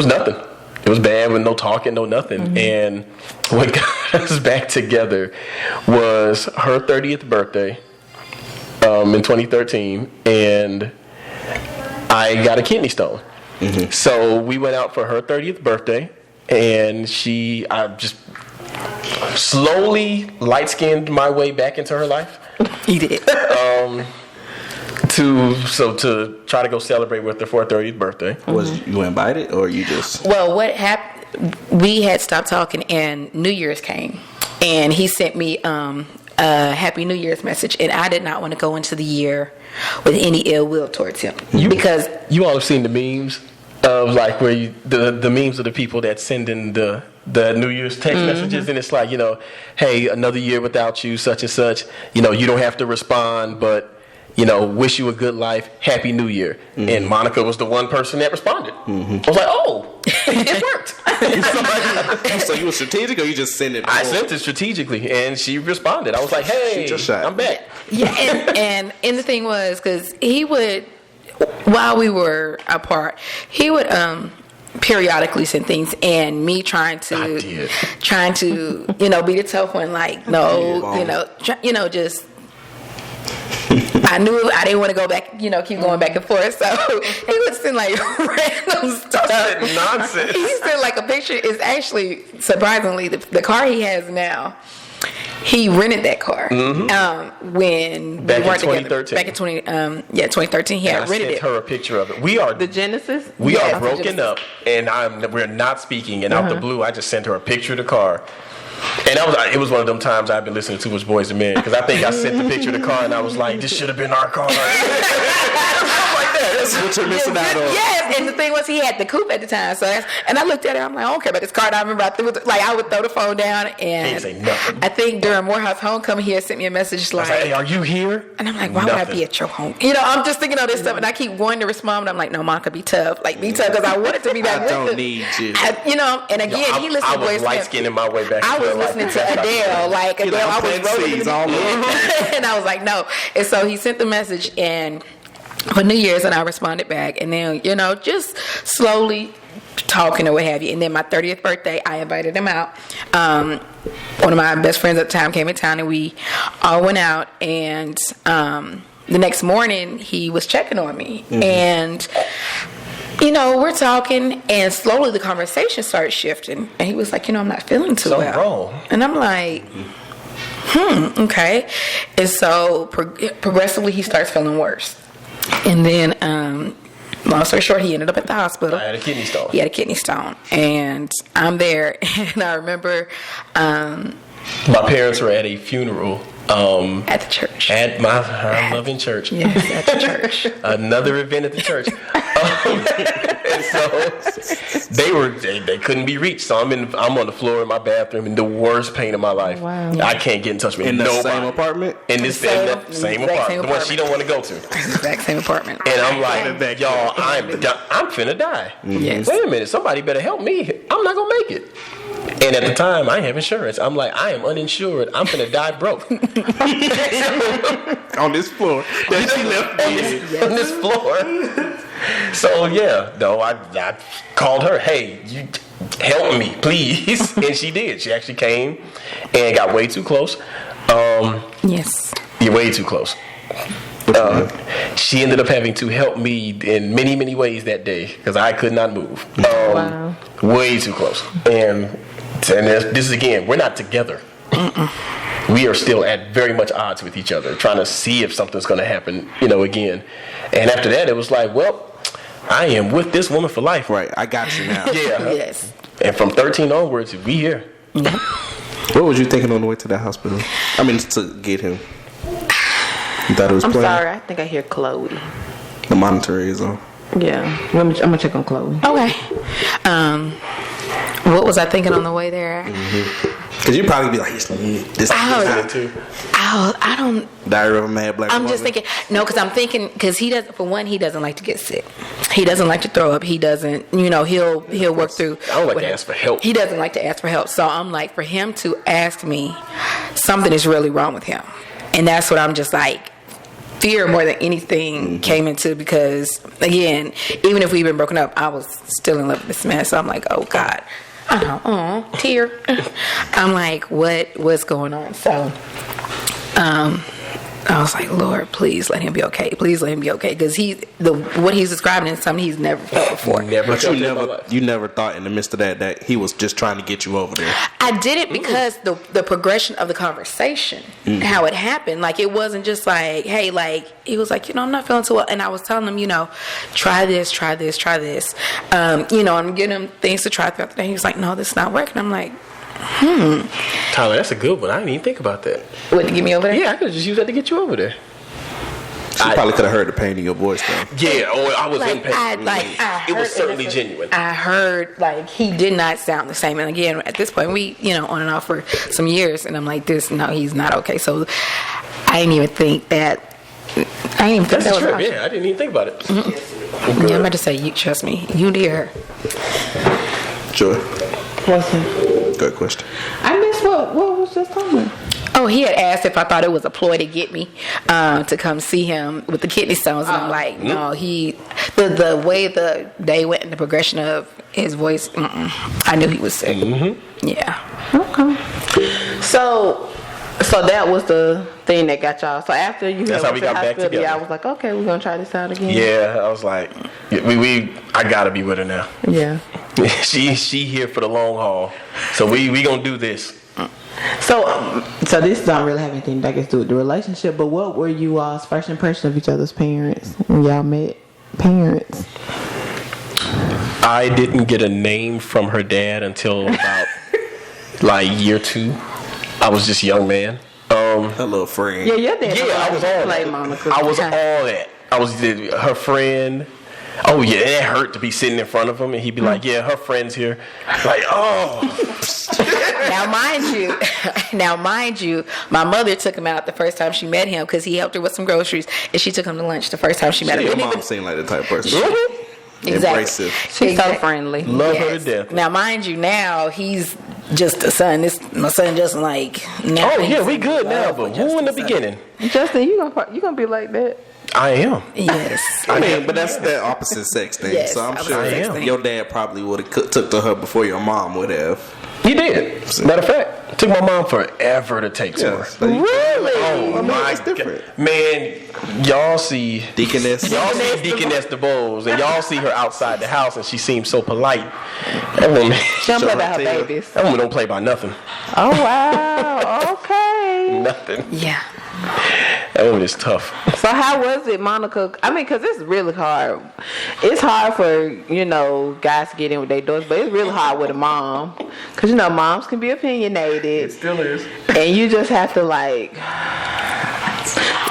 nothing. It was bad with no talking, no nothing. And what got us back together was her 30th birthday in 2013. And I got a kidney stone. So we went out for her 30th birthday, and I just slowly light-skinned my way back into her life. You did. To try to go celebrate with her for her 30th birthday. Was you invited, or you just? Well, what happened? We had stopped talking, and New Year's came, and he sent me a Happy New Year's message, and I did not want to go into the year with any ill will towards him because you all have seen the memes of like where the memes of the people that send in the New Year's text messages, and it's like, you know, hey, another year without you, such and such. You know, you don't have to respond, but you know, wish you a good life, Happy New Year. And Monica was the one person that responded. I was like, oh, it worked. So you were strategic, or you just sent it? I sent it strategically, and she responded. I was like, hey, I'm back. Yeah, and the thing was, because he would, while we were apart, he would periodically send things, and me trying to you know, be the tough one, like, no, just. I knew I didn't want to go back, you know, keep going back and forth. So he would send like random stuff. Nonsense. He sent like a picture. It's actually, surprisingly, the car he has now. He rented that car when back we weren't in 2013. together. Back in 2013, he had rented it. I sent her a picture of it. We are The Genesis? We are broken up, and we're not speaking. And out the blue, I just sent her a picture of the car. And it was one of them times I've been listening to much Boys and Men, because I think I sent the picture of the car, and I was like, this should have been our car. That's what you're missing out on. Yes, and the thing was, he had the coupe at the time. So and I looked at it, I'm like, I don't care about this car. And I remember I would throw the phone down, and He didn't say nothing. I think during Morehouse homecoming, he had sent me a message like, hey, are you here? And I'm like, why would I be at your home? You know, I'm just thinking all this stuff, and I keep wanting to respond, but I'm like, no, Monica, be tough. Like, be tough, because I wanted to be back with I him. don't need you. You know, and again, he listened to Boys. I was light-skinning my way back. I was listening to Adele. Like, Adele, I was rolling in and I was like, no. And so he sent the message, and for New Year's, and I responded back, and then, you know, just slowly talking or what have you. And then my 30th birthday, I invited him out. One of my best friends at the time came in town, and we all went out, and the next morning he was checking on me, and you know, we're talking, and slowly the conversation started shifting, and he was like, you know, I'm not feeling too well. Wrong. And I'm like, okay. And so progressively he starts feeling worse. And then, long story short, he ended up at the hospital. I had a kidney stone. He had a kidney stone. And I'm there, and I remember... my parents were at a funeral. At the church. At my loving church. Yes, at the church. Another event at the church. And so they couldn't be reached. So I'm on the floor in my bathroom in the worst pain of my life. Wow. I can't get in touch with In the nobody. same apartment? In the same apartment. The one she don't want to go to. Exact same apartment. And I'm like, y'all, I'm finna die. Yes. Wait a minute, somebody better help me. I'm not gonna make it. And at the time, I have insurance. I'm like, I am uninsured. I'm finna die broke. On this floor that she left me. On this floor. So yeah, no, I called her. Hey, you help me, please. And she did. She actually came and got way too close. Yes. You're way too close. She ended up having to help me in many, many ways that day because I could not move. Wow. Way too close. And this is again, we're not together. We are still at very much odds with each other, trying to see if something's going to happen, again. And after that, it was like, well, I am with this woman for life. Right, I got you now. Yeah. Yes. And from 13 onwards, we here. What was you thinking on the way to the hospital? I mean, to get him. You thought it was I'm playing? sorry, I think I hear Chloe. The monitor is on. Yeah. I'm gonna check on Chloe. Okay. What was I thinking on the way there? Because you'd probably be like, this too. I don't. Diary of a Mad Black I'm Woman. just thinking, no, because I'm thinking, because he doesn't, for one, he doesn't like to get sick. He doesn't like to throw up. He doesn't, he'll work through. I don't like to ask for help. He doesn't like to ask for help. So I'm like, for him to ask me, something is really wrong with him. And that's what I'm just like, fear more than anything came into, because, again, even if we've been broken up, I was still in love with this man. So I'm like, oh, God. Tear. I'm like, what's going on? So, I was like, Lord, please let him be okay. Please let him be okay, because what he's describing is something he's never felt before. You never thought in the midst of that he was just trying to get you over there. I did it because the progression of the conversation, how it happened. Like, it wasn't just like, hey, like, he was like, I'm not feeling too well, and I was telling him, try this, try this, try this. I'm giving him things to try throughout the day. He was like, no, this is not working. I'm like, Tyler, that's a good one. I didn't even think about that. What, to get me over there? Yeah, I could just use that to get you over there. She probably could have heard the pain in your voice, though. Yeah, I was in pain. It was certainly genuine. I heard, like, he did not sound the same. And again, at this point, we, on and off for some years. And I'm like, no, he's not okay. So I didn't even think that. That's the trip. Yeah, I didn't even think about it. Mm-hmm. Yeah, I'm about to say, you trust me. You dear. Joy. What's that? Good question. I missed what was just coming. Oh, he had asked if I thought it was a ploy to get me to come see him with the kidney stones, and I'm like, no. The way the day went and the progression of his voice, I knew he was sick. Mm-hmm. Yeah. Okay. So that was the thing that got y'all. So after you, that's how we got back together. Yeah, I was like, okay, we're gonna try this out again. Yeah, I was like, I gotta be with her now. Yeah. she here for the long haul, so we gonna do this. So this don't really have anything that to do with the relationship, but what were you all's first impression of each other's parents when y'all met? Parents. I didn't get a name from her dad until about like year 2. I was just a young man. Her little friend. Yeah, your dad. Yeah, I was all that. Monica. I was all that. I was her friend. Oh yeah, it hurt to be sitting in front of him, and he'd be like, "Yeah, her friend's here." Like, oh. Now, mind you, my mother took him out the first time she met him because he helped her with some groceries, and she took him to lunch the first time she met him. Your mom seemed like the type of person. Exactly. Embracive. She's so friendly. Love her to death. Now, mind you, now he's just a son. My son just like. Oh yeah, we good now, but who in the beginning? Justin, you gonna be like that? I am. Yes. I mean, but that's the opposite sex thing. Yes, so I'm sure your dad probably would have took to her before your mom would have. He did. Matter of fact, it took my mom forever to take to her. Really? Oh my God. Man, y'all see Deaconess. Y'all see Deaconess DeBowles, and y'all see her outside the house, and she seems so polite. That woman, she don't play about her babies. That woman don't play about nothing. Oh wow. Okay. Nothing. Yeah. That woman is tough. So how was it, Monica? I mean, because it's really hard. It's hard for, guys to get in with their daughters, but it's really hard with a mom. Because, moms can be opinionated. It still is. And you just have to,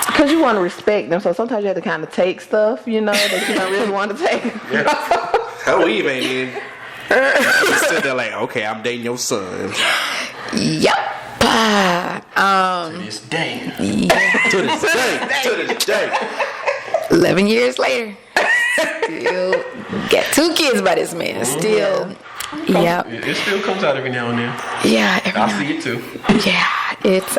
because you want to respect them. So sometimes you have to kind of take stuff, that you don't really want to take. Hell, we ain't even. Just sit there like, okay, I'm dating your son. Yep. To this day. Yeah. To this day. 11 years later. Still got 2 kids by this man. Still. Yeah. It still comes out every now and then. Yeah. I see it too. Yeah. It's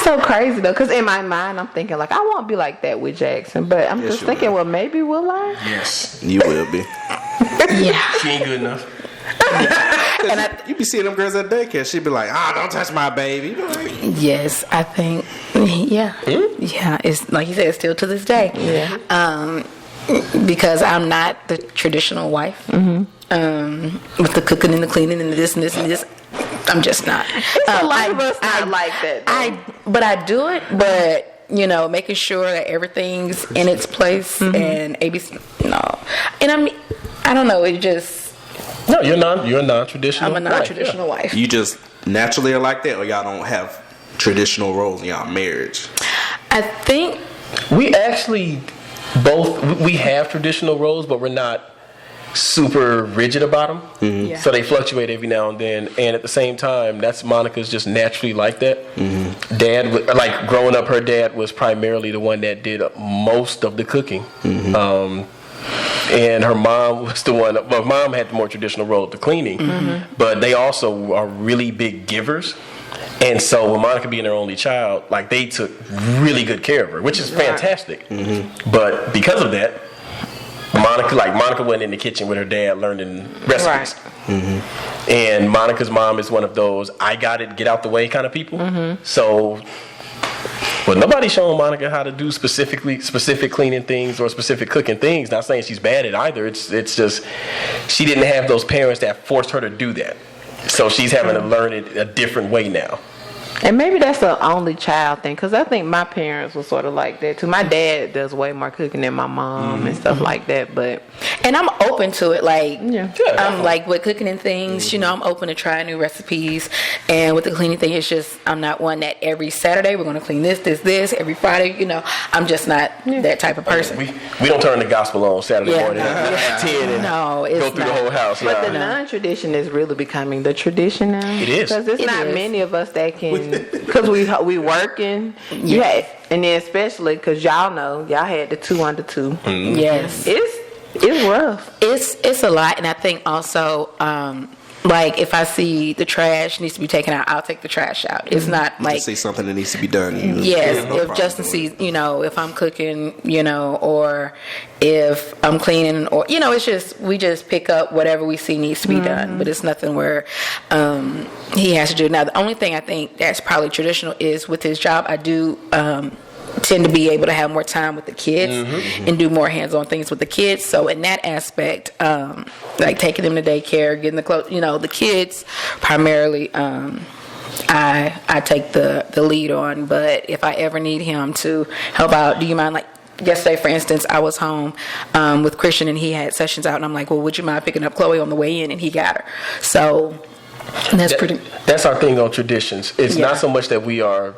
so crazy though, because in my mind I'm thinking I won't be like that with Jackson, but I'm just thinking, well, maybe will I? Yes. You will be. Yeah. She ain't good enough. And you be seeing them girls at daycare. She'd be like, don't touch my baby. Yes, I think. Yeah. Yeah. It's like you said, it's still to this day. Yeah. Because I'm not the traditional wife. Mm-hmm. With the cooking and the cleaning and the this and this and this. I'm just not. It's a lot of us not like that. But I do it. But making sure that everything's in its place and ABC. No, and I don't know. It just. No, you're a non-traditional. I'm a non-traditional wife. You just naturally are like that, or y'all don't have traditional roles in y'all marriage? I think we actually both we have traditional roles, but we're not super rigid about them. Mm-hmm. Yeah. So they fluctuate every now and then. And at the same time, that's Monica's just naturally like that. Mm-hmm. Dad, like growing up, her dad was primarily the one that did most of the cooking. Mm-hmm. And her mom was the one. Well, mom had the more traditional role of the cleaning, but they also are really big givers. And so with Monica being their only child, like they took really good care of her, which is fantastic. Mm-hmm. But because of that, Monica went in the kitchen with her dad learning recipes. Right. Mm-hmm. And Monica's mom is one of those I got it, get out the way kind of people. So, but nobody's showing Monica how to do specific cleaning things or specific cooking things. Not saying she's bad at either. It's just she didn't have those parents that forced her to do that. So she's having to learn it a different way now. And maybe that's an only child thing, because I think my parents were sort of like that too. My dad does way more cooking than my mom and stuff like that. But And I'm open to it. Like, Yeah. I'm like with cooking and things, you know, I'm open to trying new recipes. And with the cleaning thing, it's just, I'm not one that every Saturday we're going to clean this. Every Friday, you know, I'm just not that type of person. We don't turn the gospel on Saturday morning at 10 and No, it's go through the whole house. but Nah. the non-tradition is really becoming the tradition now. It is. Because it's It not is. many of us that can, because we working. Yeah. And then especially because y'all know, y'all had the 2 under 2. Yes. It's rough. It's a lot. And I think also, like if I see the trash needs to be taken out, I'll take the trash out. It's not You like, see something that needs to be done. yes, no if problem Justin doing it. sees, you know, if I'm cooking, you know, or if I'm cleaning, or, you know, it's just, we just pick up whatever we see needs to be done. But it's nothing where he has to do. Now, the only thing I think that's probably traditional is with his job, I do tend to be able to have more time with the kids and do more hands-on things with the kids. So in that aspect, like taking them to daycare, getting the clothes, you know, the kids primarily, I take the lead on. But if I ever need him to help out, do you mind, like yesterday, for instance, I was home with Christian and he had sessions out, and I'm like, well, would you mind picking up Chloe on the way in? And he got her. So That's our thing on traditions. It's Yeah. not so much that we are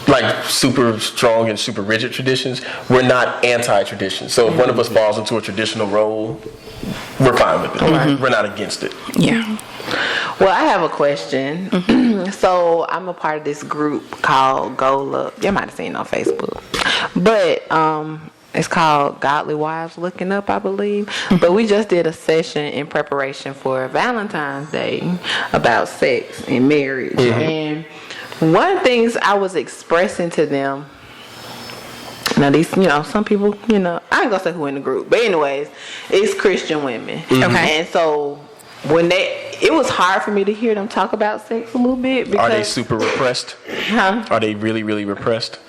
like super strong and super rigid traditions. We're not anti-tradition. So if one of us falls into a traditional role, we're fine with it. We're not against it. yeah. Well, I have a question. So I'm a part of this group called Goal Up. You might have seen it on Facebook. But it's called Godly Wives Looking Up, I believe. But we just did a session in preparation for Valentine's Day about sex and marriage. And one of the things I was expressing to them, now these, you know, some people, you know, I ain't gonna say who in the group, but anyways, it's Christian women. Okay. And so when it was hard for me to hear them talk about sex a little bit because Are they super repressed? Huh? Are they really, really repressed?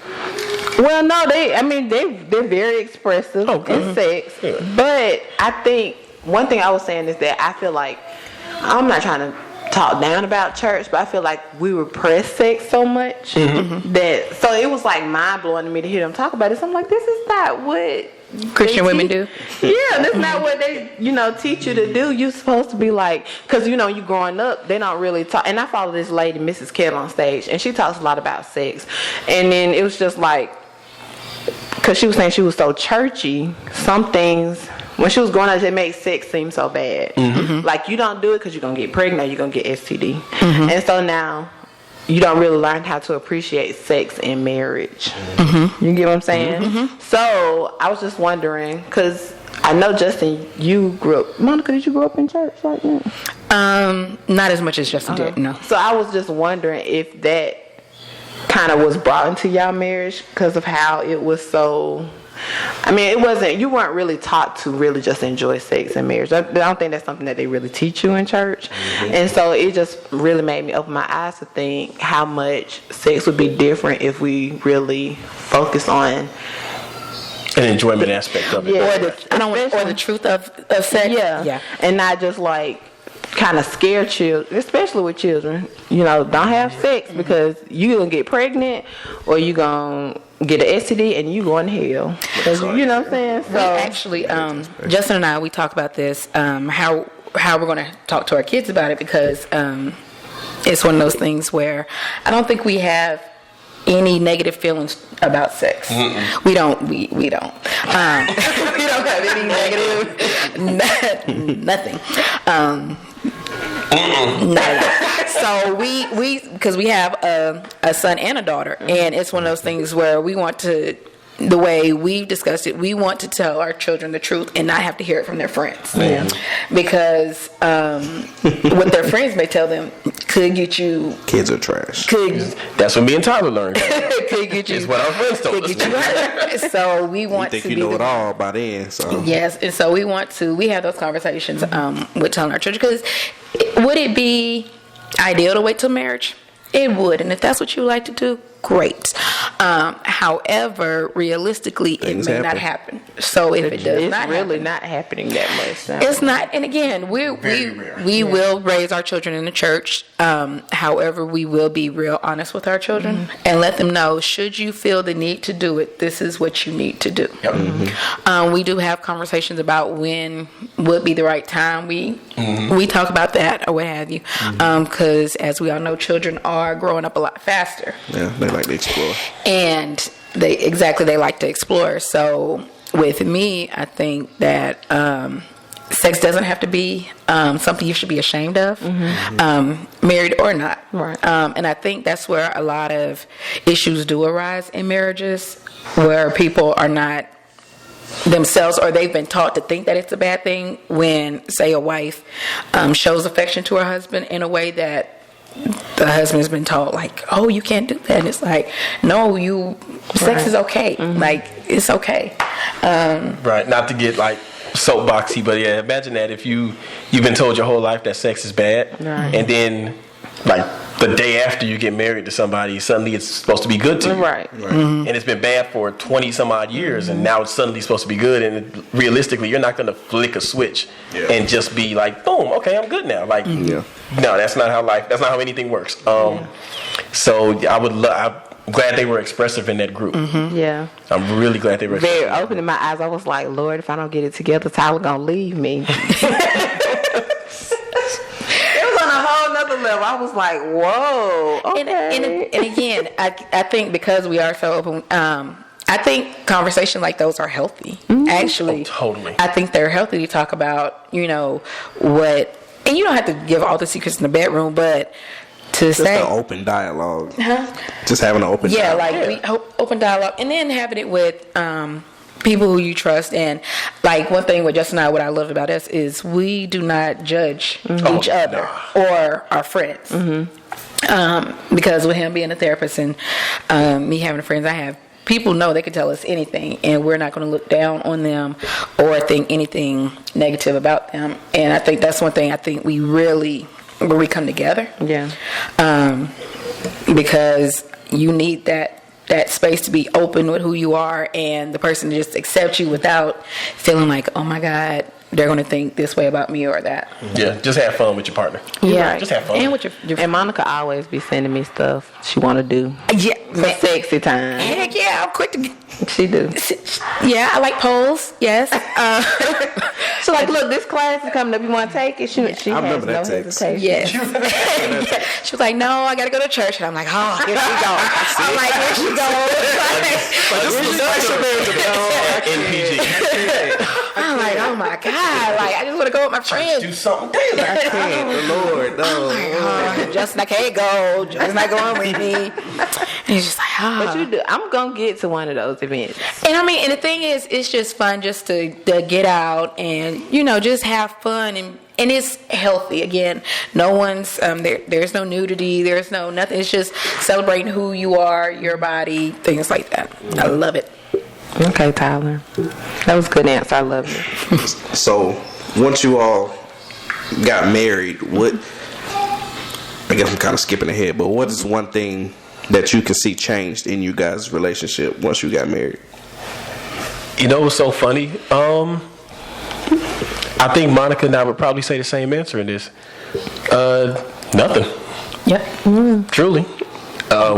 Well, no, they're very expressive in sex. Yeah. But I think one thing I was saying is that I feel like, I'm not trying to talk down about church, but I feel like we repress sex so much that, so it was like mind blowing to me to hear them talk about it. So I'm like, this is not what Christian they women teach. do? Yeah, that's not what they, you know, teach you to do. You're supposed to be like, because, you know, you growing up, they don't really talk. And I follow this lady, Mrs. Kettle, on stage, and she talks a lot about sex. And then it was just like, because she was saying she was so churchy, some things, when she was growing up, it made sex seem so bad. Like, you don't do it because you're going to get pregnant or you're going to get STD. And so now, you don't really learn how to appreciate sex in marriage. You get what I'm saying? So, I was just wondering, because I know, Justin, you grew up, Monica, did you grow up in church like that? Not as much as Justin did, no. So, I was just wondering if that kind of was brought into y'all marriage because of how it was so, I mean, it wasn't, you weren't really taught to really just enjoy sex in marriage. I don't think that's something that they really teach you in church. And so it just really made me open my eyes to think how much sex would be different if we really focus on An enjoyment aspect of it. Yeah. Or the truth of sex. yeah, and not just like kind of scare children, especially with children. You know, don't have sex because you gonna get pregnant or you gonna get an STD and you going to hell. You know what I'm saying? So We actually, Justin and I, we talked about this, how we're going to talk to our kids about it, because it's one of those things where I don't think we have any negative feelings about sex. Mm-mm. We don't. We don't. We don't have any negative. Nothing. Not at all. So we because we have a son and a daughter, and it's one of those things where we want to. The way we've discussed it, we want to tell our children the truth and not have to hear it from their friends. Yeah. Because what their friends may tell them could get you... Kids are trash. That's what me and Tyler learned. Could get you... It's what our friends told us. Get you hurt. So we want to... You think you know it all by then, so... Yes, and so we want to... We have those conversations with telling our children. Because would it be ideal to wait till marriage? It would. And if that's what you like to do, great. However, realistically, it may not happen. So if it does not really happen, not happening that much. No. It's not. And again, we will raise our children in the church. However, we will be real honest with our children and let them know, should you feel the need to do it, this is what you need to do. Yep. We do have conversations about when would be the right time. We talk about that or what have you. Because as we all know, children are growing up a lot faster. Yeah, they like to explore. And they like to explore. So with me, I think that sex doesn't have to be something you should be ashamed of, married or not. Right. And I think that's where a lot of issues do arise in marriages, where people are not themselves, or they've been taught to think that it's a bad thing when, say, a wife shows affection to her husband in a way that the husband has been taught, like, oh, you can't do that. And it's like, no, sex is okay. Like, it's okay. Right. Not to get like soapboxy, but yeah, imagine that if you've been told your whole life that sex is bad, and then like the day after you get married to somebody, suddenly it's supposed to be good to you. Right. And it's been bad for 20 some odd years, and now it's suddenly supposed to be good. And realistically, you're not going to flick a switch and just be like, boom, okay, I'm good now. Like, no, that's not how anything works. So I'm glad they were expressive in that group. Yeah. I'm really glad they were very opening my eyes. I was like, Lord, if I don't get it together, Tyler gonna leave me. Level. I was like, whoa. Okay. And again, I think because we are so open, I think conversations like those are healthy. Actually, totally. I think they're healthy to talk about, what, and you don't have to give all the secrets in the bedroom, but to say an open dialogue. Just having an open dialogue. Open dialogue, and then having it with people who you trust. And like one thing with Justin and I, what I love about us is we do not judge each other or our friends. Because with him being a therapist and me having the friends I have, people know they can tell us anything, and we're not going to look down on them or think anything negative about them. And I think that's one thing I think we really, where we come together. Yeah. Because you need that space to be open with who you are, and the person to just accept you without feeling like, oh my God, they're going to think this way about me or that. Yeah, just have fun with your partner. Yeah, just have fun. And with your and Monica always be sending me stuff she want to do. Yeah, for sexy time. Heck yeah, I'm quick to. She do. Yeah, I like polls. Yes. She's like, look, this class is coming up. You want to take it? She I has remember that no text. hesitation. Yes. She was like, no, I got to go to church, and I'm like, oh, here she goes. I'm like, here she goes. NPG. I'm like, oh my God, like I just want to go with my friends. Do something. I can't. The Lord, no. Oh, Justin, I can't go. Justin's not going with me. And he's just like, But you do. I'm gonna get to one of those events. And I mean, and the thing is, it's just fun just to get out and just have fun, and it's healthy. Again, no one's there's no nudity, there's no nothing. It's just celebrating who you are, your body, things like that. I love it. Okay, Tyler, that was a good answer. I love it. So once you all got married, I guess I'm kind of skipping ahead, but what is one thing that you can see changed in you guys' relationship once you got married? What's so funny? I think Monica and I would probably say the same answer in this. Nothing. Yep. Truly.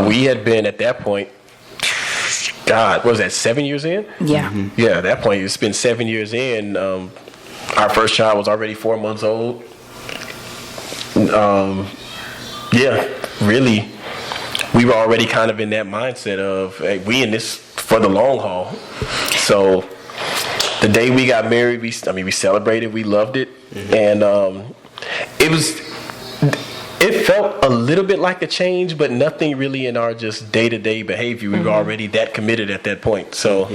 We had been at that point, God, what was that, 7 years in? Yeah. Yeah, at that point, it's been 7 years in. Our first child was already 4 months old. Yeah, really we were already kind of in that mindset of, hey, we in this for the long haul. So the day we got married, we celebrated, we loved it, and it felt a little bit like a change, but nothing really in our just day-to-day behavior. We were already that committed at that point. So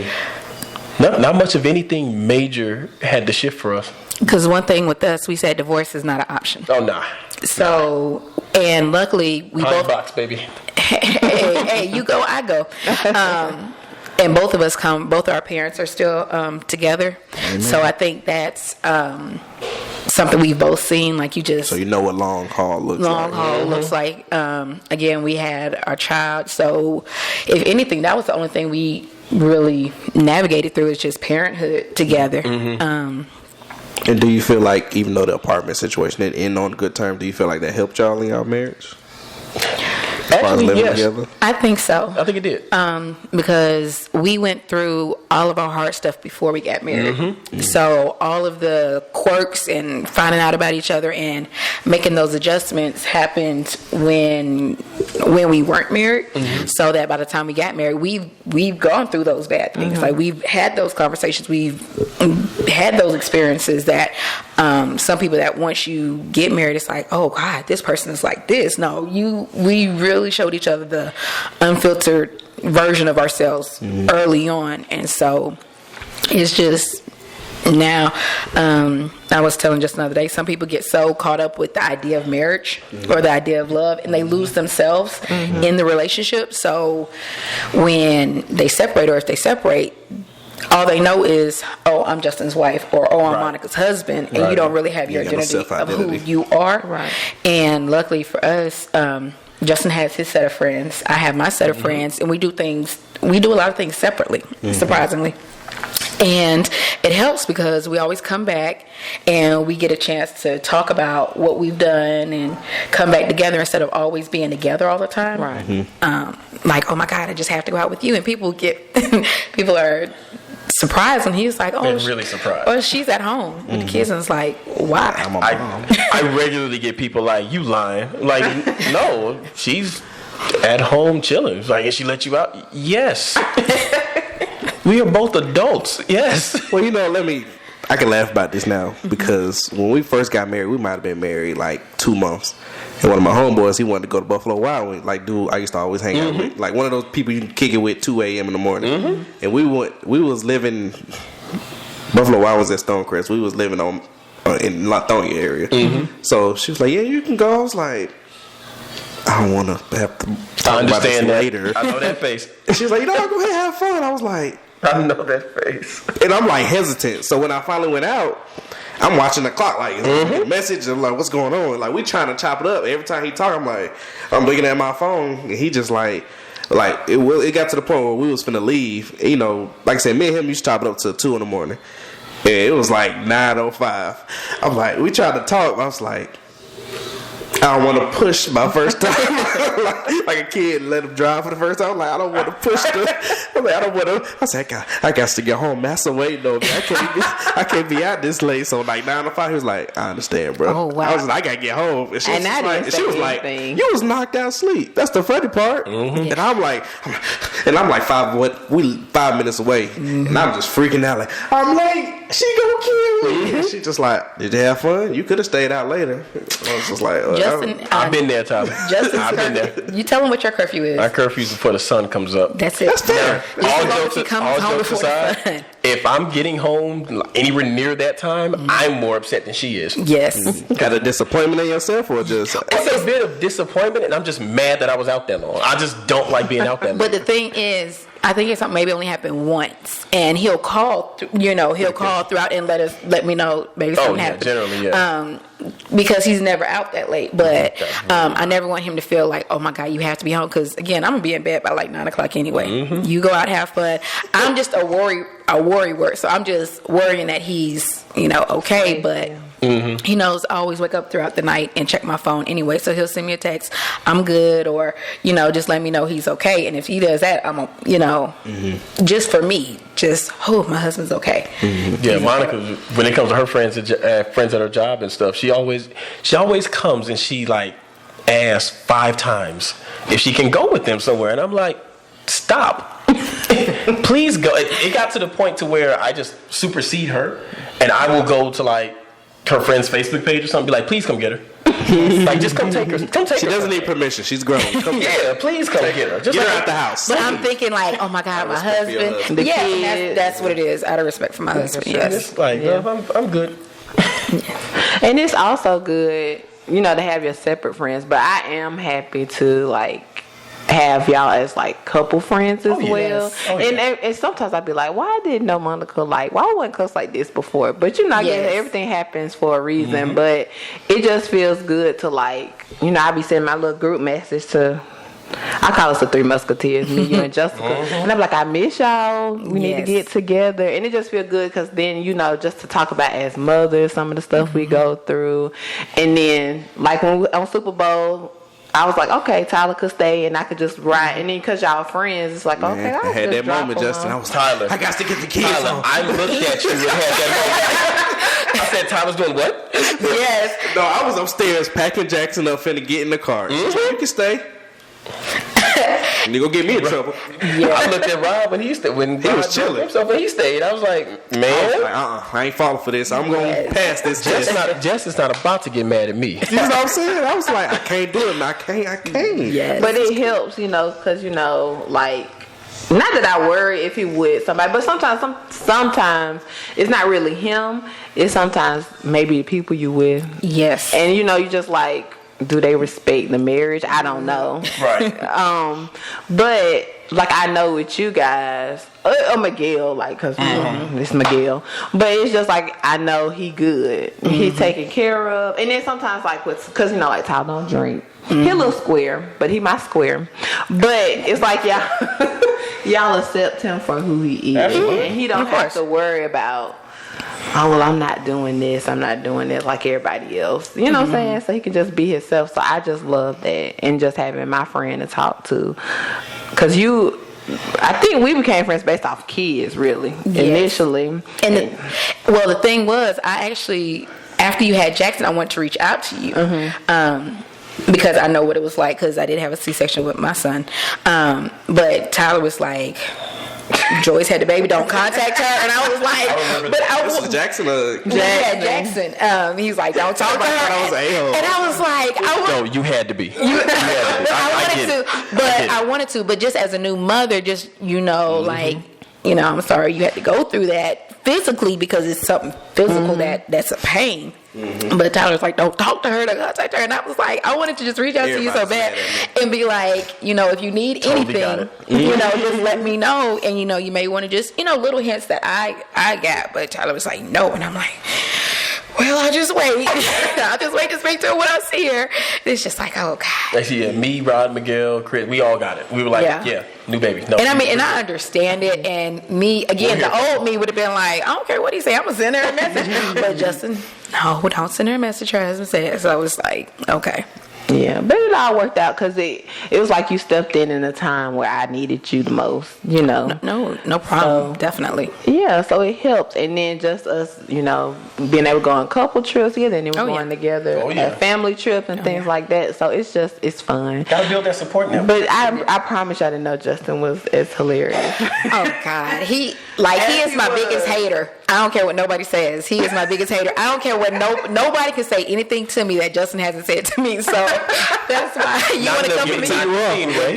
not much of anything major had to shift for us. Because one thing with us, we said divorce is not an option. Oh, nah. So, and luckily, we both... box, baby. hey, you go, I go. And both of us both our parents are still together. Amen. So I think that's something we've both seen. Like you just... So you know what long haul looks like. Long haul looks like. Again, we had our child. So if anything, that was the only thing we really navigated through, is just parenthood together. And do you feel like, even though the apartment situation didn't end on good terms, do you feel like that helped y'all in your marriage? Actually, yes. Together? I think so. I think it did. Because we went through all of our hard stuff before we got married. So all of the quirks and finding out about each other and making those adjustments happened when we weren't married. So that by the time we got married, we've gone through those bad things. Like we've had those conversations, we've had those experiences that some people that once you get married, it's like, oh God, this person is like this. No, we really showed each other the unfiltered version of ourselves early on, and so it's just now. I was telling just another day, some people get so caught up with the idea of marriage or the idea of love, and they lose themselves in the relationship. So when they separate, or if they separate, all they know is, oh, I'm Justin's wife, or oh, I'm Monica's husband, and you don't really have your identity of who you are. Right. And luckily for us, Justin has his set of friends. I have my set of friends, and we do a lot of things separately, surprisingly. And it helps because we always come back and we get a chance to talk about what we've done and come back together instead of always being together all the time. Right. Like, oh my God, I just have to go out with you. And people are surprised, and he's like, oh, they're really surprised. Well, she's at home with the kids, and it's like, why? I regularly get people like, you lying. Like, no, she's at home chilling. Like, and she let you out? Yes. We are both adults. Yes. Well, I can laugh about this now, because when we first got married, we might have been married like 2 months. And one of my homeboys, he wanted to go to Buffalo Wild Wings. Like, dude, I used to always hang out with. Like, one of those people you can kick it with 2 a.m. in the morning. And we was living, Buffalo Wild Wings at Stonecrest. We was living in Latonia area. So she was like, yeah, you can go. I was like, I don't want to have to talk about this later. I know that face. And she was like, go ahead, have fun. I was like, I know that face. And I'm like hesitant. So when I finally went out, I'm watching the clock, like, a message. I'm like, what's going on? Like, we trying to chop it up. Every time he talk, I'm looking at my phone, and he just like it got to the point where we was finna leave. You know, like I said, me and him used to chop it up till 2 a.m. And it was like 9:05. I'm like, we tried to talk. I was like, I don't want to push my first time. like a kid, let him drive for the first time. I'm like, I don't want to push I said, I got to get home. Master waiting on me. I can't be out this late. So like 9 to 5, he was like, I understand, bro. Oh, wow. I was like, I gotta get home. And she was like, anything. you was knocked out asleep. That's the funny part. And I'm like 5 minutes away, and I'm just freaking out. Like, I'm late. She gonna kill me. And she just like, did you have fun? You could have stayed out later. I was just like, Justin, I've been there, Tyler. I've been there. You tell him what your curfew is. My curfew is before the sun comes up. That's it. That's fair. All jokes aside, if I'm getting home anywhere near that time, I'm more upset than she is. Yes. Got a disappointment in yourself, or just? It's a bit of disappointment, and I'm just mad that I was out that long. I just don't like being out that long. But the thing is, I think it's something maybe only happened once, and he'll call. He'll call throughout and let me know maybe something happened. Generally, yeah. Because he's never out that late, but I never want him to feel like, oh my God, you have to be home. Because again, I'm gonna be in bed by like 9 o'clock anyway. You go out, have fun. I'm just a worry, so I'm just worrying that he's okay, but. He knows I always wake up throughout the night and check my phone anyway, so he'll send me a text, I'm good, or just let me know he's okay. And if he does that, I'm just for me, my husband's okay. Yeah, Monica, when it comes to her friends at her job and stuff, she always comes and she like asked 5 times if she can go with them somewhere, and I'm like, stop. Please go. It got to the point to where I just supersede her, and I will go to like her friend's Facebook page or something, be like, please come get her. Like, just come take her. Come take her. She doesn't need permission. She's grown. Come yeah, please come get her. Just get her like, out the house. But I'm thinking like, oh my God, my husband. The Yeah, kids. that's what it is. Out of respect for my husband. Yes. It's like, I'm good. And it's also good, you know, to have your separate friends. But I am happy to like have y'all as like couple friends as well. Oh, yeah. And sometimes I'd be like, why didn't no Monica like? Why wasn't close like this before? But you know, I guess everything happens for a reason. But it just feels good to like, you know, I be sending my little group message to. I call us the 3 Musketeers, me, you, and Jessica. And I'm like, I miss y'all. We need to get together. And it just feel good because then, you know, just to talk about as mothers, some of the stuff we go through. And then, like when we, on Super Bowl, I was like, okay, Tyler could stay and I could just ride. And then because y'all friends, it's like, okay, I had that moment, Justin. I was Tyler. I got to get the kids Tyler, on. I looked at you and had that moment. I said, Tyler's doing what? Yes. No, I was upstairs packing Jackson up, finna get in the car. She's like, you can stay. And you gonna get me in trouble. Yeah. I looked at Rob when he was chilling. Himself when he stayed. I was like, man, I was like, I ain't falling for this. I'm gonna pass this test. Jess is not about to get mad at me. You know what I'm saying? I was like, I can't do it. Man. I can't. Yes. But it helps, you know, because, you know, like, not that I worry if he would somebody, but sometimes it's not really him. It's sometimes maybe the people you with. Yes. And, you know, you just like, do they respect the marriage? I don't know. Right. But like I know with you guys, or Miguel, like, cause it's Miguel. But it's just like I know he good. He's taken care of. And then sometimes like cause you know like Tyler don't drink. He a little square, but he my square. But it's like y'all accept him for who he is, and he don't have to worry about. Oh, well, I'm not doing this. I'm not doing this like everybody else. You know what I'm saying? So he can just be himself. So I just love that. And just having my friend to talk to. Because I think we became friends based off kids, really, initially. And the thing was, I actually, after you had Jackson, I wanted to reach out to you. Because I know what it was like, because I did have a C-section with my son. But Tyler was like, Joyce had the baby, don't contact her. And I was like, This is Jackson. Jackson. He's like, don't talk to her. I was a-hole. And I was like, No, you had to be. I wanted to, but just as a new mother, just, you know, like, you know, I'm sorry you had to go through that physically because it's something physical that's a pain. But Tyler's like, don't talk to her, don't contact her. And I was like, I wanted to just reach out to you so bad and be like, you know, if you need anything, you know, just let me know. And, you know, you may want to just, you know, little hints that I got. But Tyler was like, no. And I'm like, well, I'll just wait. I'll just wait to speak to her when I see her. It's just like, oh, God. Actually, yeah, me, Rod, Miguel, Chris, we all got it. We were like, yeah new baby. No. And I mean, and I understand it. And me, again, the old me would have been like, I don't care what he say. I'm going to send her a message. But Justin, no, don't send her a message. Her husband said. So I was like, okay. Yeah, but it all worked out because it was like you stepped in a time where I needed you the most, you know. No problem. So, definitely. Yeah, so it helps. And then just us, you know, being able to go on couple trips together and then we're going together at family trips and things like that. So it's fun. Gotta build that support network. But I promise y'all didn't know Justin was as hilarious. Oh, God. He is my biggest hater. I don't care what nobody says. He is my biggest hater. I don't care what nobody can say anything to me that Justin hasn't said to me. So that's why you want to come to me.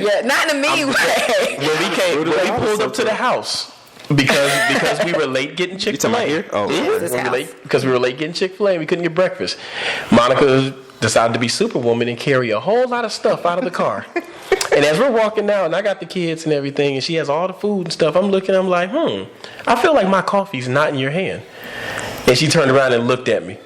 Yeah, not in a mean way. When we pulled up to the house because we were late getting Chick-fil-A. Here? Oh, because we were late getting Chick-fil-A and we couldn't get breakfast. Monica decided to be Superwoman and carry a whole lot of stuff out of the car. And as we're walking down, and I got the kids and everything, and she has all the food and stuff, I'm like, I feel like my coffee's not in your hand. And she turned around and looked at me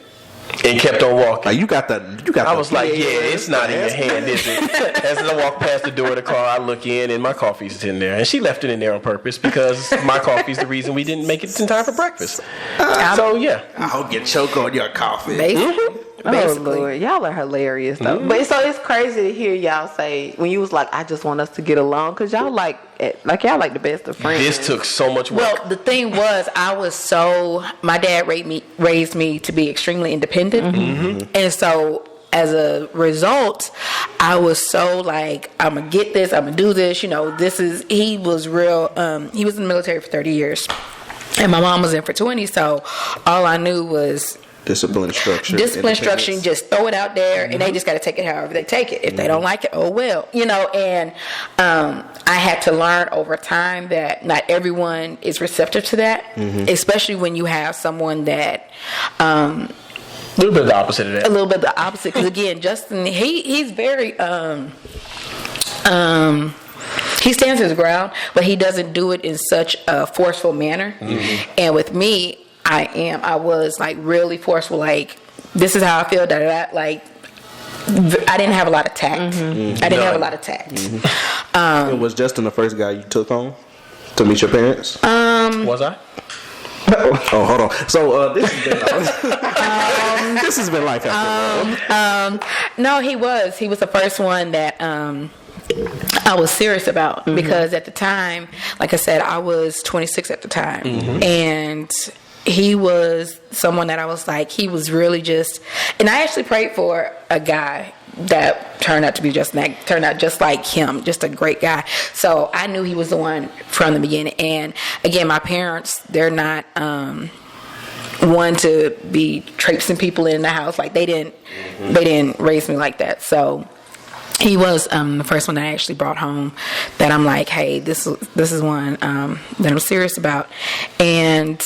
and kept on walking. You got I was like, it's not in your hand, is it? As I walk past the door of the car, I look in, and my coffee's in there. And she left it in there on purpose because my coffee's the reason we didn't make it in time for breakfast. So, yeah. I'll get choke on your coffee. Basically. Oh, Lord. Y'all are hilarious, though. But so it's crazy to hear y'all say, when you was like, I just want us to get along, because y'all y'all like the best of friends. This took so much work. Well, the thing was, my dad raised me to be extremely independent. And so as a result, I was so like, I'm gonna get this, I'm gonna do this. You know, he was real. He was in the military for 30 years, and my mom was in for 20. So all I knew was discipline, structure, just throw it out there, and they just got to take it however they take it. If they don't like it, oh well, you know. And I had to learn over time that not everyone is receptive to that, especially when you have someone that a little bit of the opposite of that. A little bit of the opposite, because again, Justin, he's very he stands his ground, but he doesn't do it in such a forceful manner. And with me, I was like really forceful, like, this is how I feel, like, I didn't have a lot of tact. I didn't have a lot of tact. Was Justin the first guy you took home to meet your parents? Was I? Oh, hold on. So this has been life after. No, he was the first one that I was serious about, because at the time, like I said, I was 26 at the time, and he was someone that I was like, he was really just, and I actually prayed for a guy that turned out just like him, just a great guy. So I knew he was the one from the beginning. And again, my parents, they're not one to be traipsing people in the house. Like they didn't raise me like that. So he was the first one that I actually brought home that I'm like, hey, this is one that I'm serious about. And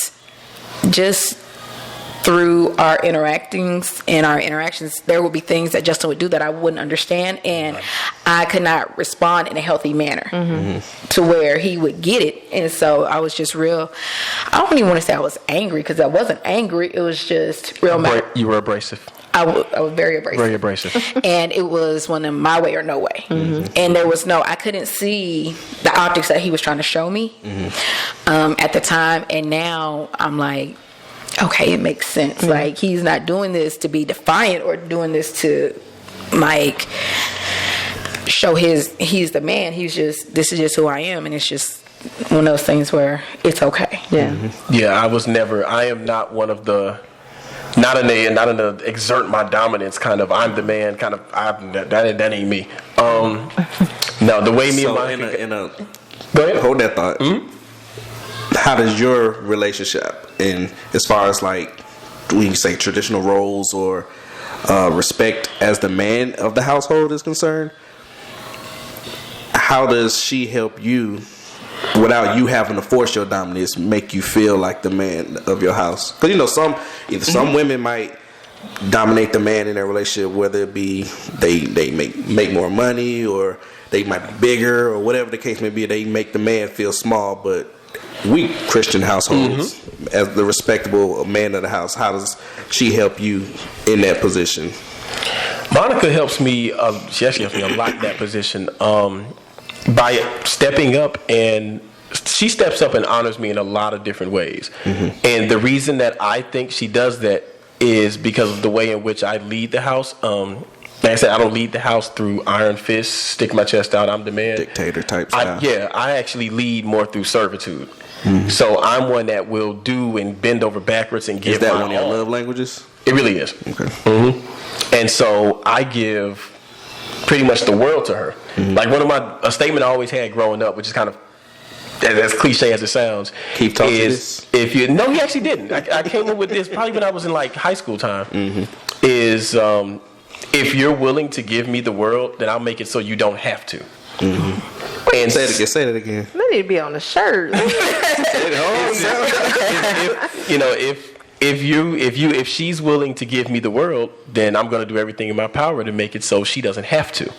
just through our interactions, there would be things that Justin would do that I wouldn't understand, and I could not respond in a healthy manner to where he would get it. And so I was just real, I don't even want to say I was angry, because I wasn't angry, it was just real mad. You were abrasive. I was very abrasive. Very abrasive. And it was one of my way or no way. And there was I couldn't see the optics that he was trying to show me at the time. And now I'm like, okay, it makes sense. Like, he's not doing this to be defiant or doing this to, like, show he's the man. This is just who I am. And it's just one of those things where it's okay. Yeah. Yeah, I am not one of the, not in the exert my dominance kind of, I'm the man kind of, that ain't me. No, the way me and my... Go ahead. Hold that thought. How does your relationship, in as far as like, when you say traditional roles or respect as the man of the household is concerned, how does she help you without you having to force your dominance, make you feel like the man of your house? Because, you know, some women might dominate the man in their relationship, whether it be they make more money, or they might be bigger, or whatever the case may be. They make the man feel small. But we Christian households, as the respectable man of the house, how does she help you in that position? Monica helps me. She actually helps me a lot in that position by stepping up, and she steps up and honors me in a lot of different ways. And the reason that I think she does that is because of the way in which I lead the house. Like I said, I don't lead the house through iron fists, stick my chest out, I'm the man. Dictator type style. I actually lead more through servitude. So I'm one that will do and bend over backwards and give. Is that my one of your all. love languages? It really is. Okay. And so I give pretty much the world to her. Like a statement I always had growing up, which is kind of as cliche as it sounds. Keep talking. Is if you no, he actually didn't. I came up with this probably when I was in like high school time. Is if you're willing to give me the world, then I'll make it so you don't have to. And say that again. That need to be on the shirt. If she's willing to give me the world, then I'm going to do everything in my power to make it so she doesn't have to.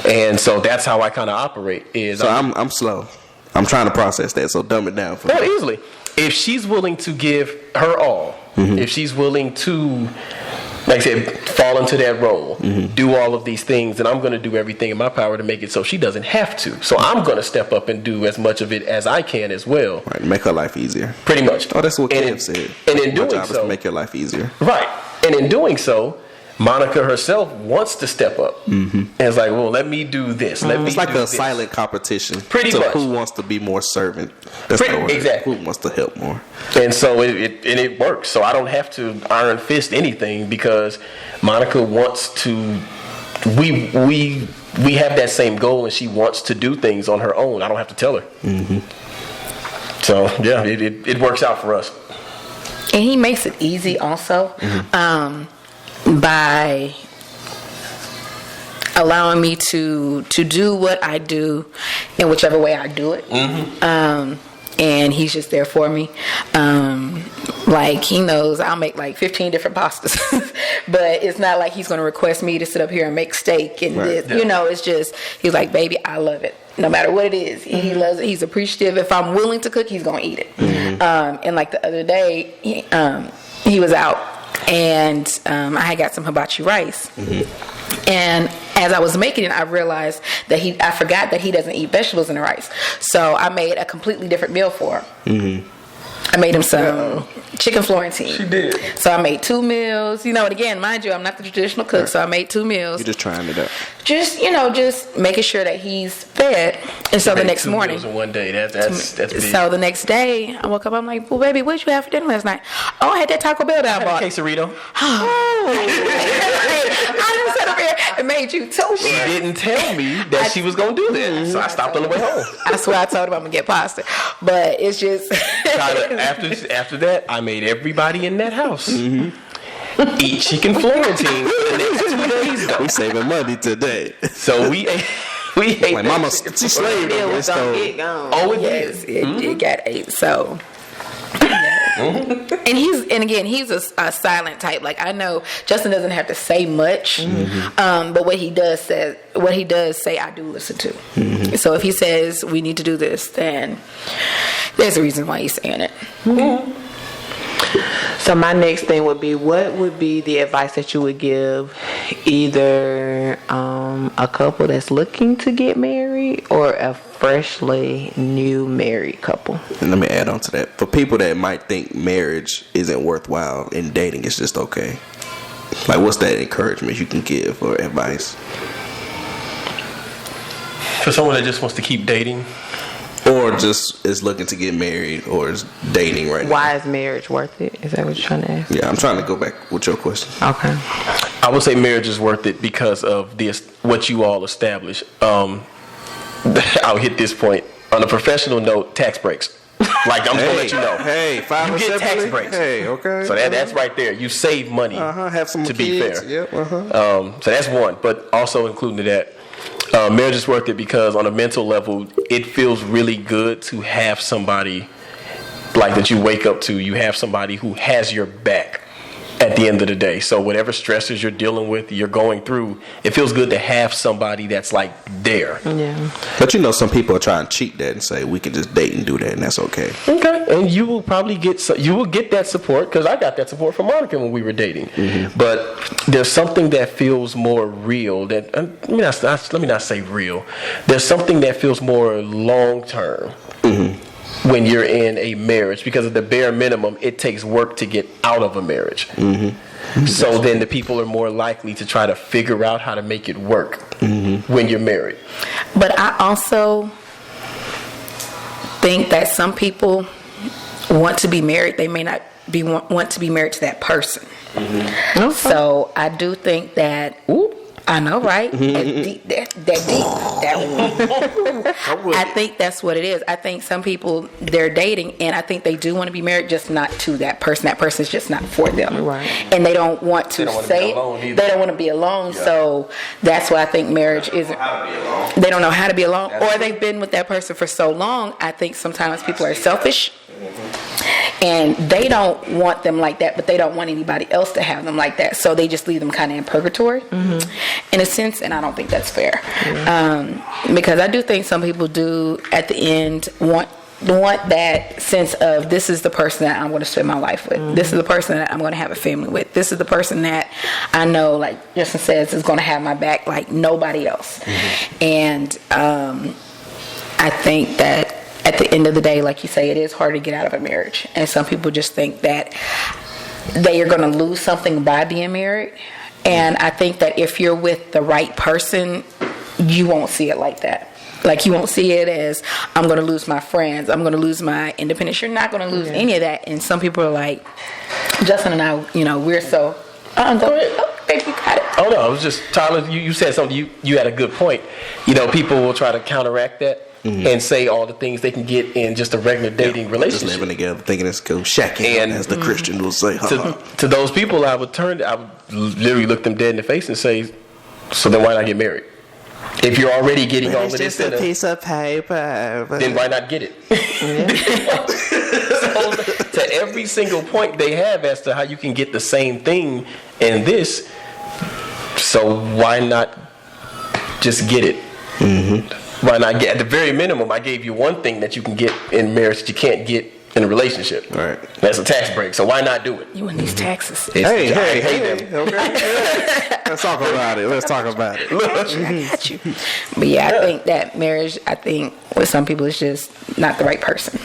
And so that's how I kind of operate. I'm slow. I'm trying to process that, so dumb it down for me. No, easily. If she's willing to give her all, if she's willing to, like I said, fall into that role, do all of these things, and I'm going to do everything in my power to make it so she doesn't have to. So I'm going to step up and do as much of it as I can as well. Right, make her life easier. Pretty much. Oh, that's what Kim said. And in doing my job so, is to make your life easier. Right. And in doing so, Monica herself wants to step up. And it's like, well, let me do this. It's like a silent competition. Pretty much. Who wants to be more servant? That's the word. Exactly. Who wants to help more? And so it it works. So I don't have to iron fist anything because Monica wants to. We have that same goal, and she wants to do things on her own. I don't have to tell her. Mm-hmm. So yeah, it works out for us. And he makes it easy also by allowing me to do what I do in whichever way I do it. And he's just there for me. Like, he knows I'll make like 15 different pastas, but it's not like he's going to request me to sit up here and make steak and this, you know, it's just, he's like, baby, I love it. No matter what it is, he loves it. He's appreciative. If I'm willing to cook, he's going to eat it. And like the other day, he was out and I had got some hibachi rice. And as I was making it, I realized that I forgot that he doesn't eat vegetables in the rice. So I made a completely different meal for him. I made him some chicken Florentine. She did. So I made 2 meals. You know, and again, mind you, I'm not the traditional cook, so I made 2 meals. You're just trying it out. Just, you know, just making sure that he's fed. And so the next morning. 2 meals in one day. That's big. So the next day, I woke up, I'm like, well, baby, what did you have for dinner last night? Oh, I had that Taco Bell that I bought. Quesarito. I just sat up here and made you 2 meals. She didn't tell me that she was going to do that. So I stopped on the way home. I swear I told him I'm going to get pasta. But it's just... After that, I made everybody in that house eat chicken Florentine for the next 2 days. Though. We saving money today. So we ate. Like mama, she slaved over this stove. Oh, yes, it got ate. So, and he's a silent type. Like, I know Justin doesn't have to say much, but what he does say, I do listen to. So if he says we need to do this, then there's a reason why he's saying it. So my next thing would be, what would be the advice that you would give either a couple that's looking to get married or a freshly new married couple? And let me add on to that. For people that might think marriage isn't worthwhile and dating is just okay, like, what's that encouragement you can give or advice? For someone that just wants to keep dating, or just is looking to get married, or is dating right now. Why is marriage worth it? Is that what you're trying to ask? Yeah, I'm trying to go back with your question. Okay. I would say marriage is worth it because of what you all establish. I'll hit this point. On a professional note, tax breaks. Like, I'm just going to let you know. Hey, 5 you get tax breaks. Hey, okay. So that's right there. You save money. Have some to kids. be fair. Yep. So that's one. But also including to that, marriage is worth it because on a mental level, it feels really good to have somebody like that you wake up to. You have somebody who has your back at the end of the day. So whatever stresses you're dealing with, you're going through, it feels good to have somebody that's like there. Yeah. But you know, some people are trying to cheat that and say we can just date and do that, and that's okay. Okay, and you will probably get that support because I got that support from Monica when we were dating. But there's something that feels more real. That let me not say real. There's something that feels more long term. When you're in a marriage, because of the bare minimum, it takes work to get out of a marriage. So then the people are more likely to try to figure out how to make it work when you're married. But I also think that some people want to be married. They may not want to be married to that person. So I do think that... I know, right? I think that's what it is. I think some people, they're dating, and I think they do want to be married, just not to that person. That person's just not for them. Right. And they don't want to say it. They don't want to be alone. Yeah. So that's why I think marriage isn't. They don't know how to be alone. Or they've been with that person for so long. I think sometimes people are selfish. And they don't want them like that, but they don't want anybody else to have them like that. So they just leave them kind of in purgatory, in a sense, and I don't think that's fair. Because I do think some people do, at the end, want that sense of, this is the person that I'm going to spend my life with. This is the person that I'm going to have a family with. This is the person that I know, like Justin says, is going to have my back like nobody else. And I think that at the end of the day, like you say, it is hard to get out of a marriage. And some people just think that they are going to lose something by being married. And I think that if you're with the right person, you won't see it like that. Like, you won't see it as, I'm going to lose my friends, I'm going to lose my independence. You're not going to lose any of that. And some people are like, Justin and I, you know, we're so, go ahead. Oh, baby, you got it. Oh no, it was just, Tyler, you said something, you had a good point. You know, people will try to counteract that and say all the things they can get in just a regular dating relationship. Just living together, thinking it's cool, shacking, and as the Christian will say. To those people, I would literally look them dead in the face and say, so then why not get married? If you're already getting all of this, just a piece of paper. Then why not get it? So, to every single point they have as to how you can get the same thing in this, so why not just get it? Why not get, at the very minimum, I gave you one thing that you can get in marriage that you can't get in a relationship. Right. That's a tax break. So why not do it? You and these taxes. Hey. Okay. Let's talk about it. I got you. But yeah, I think that marriage, with some people, it's just not the right person.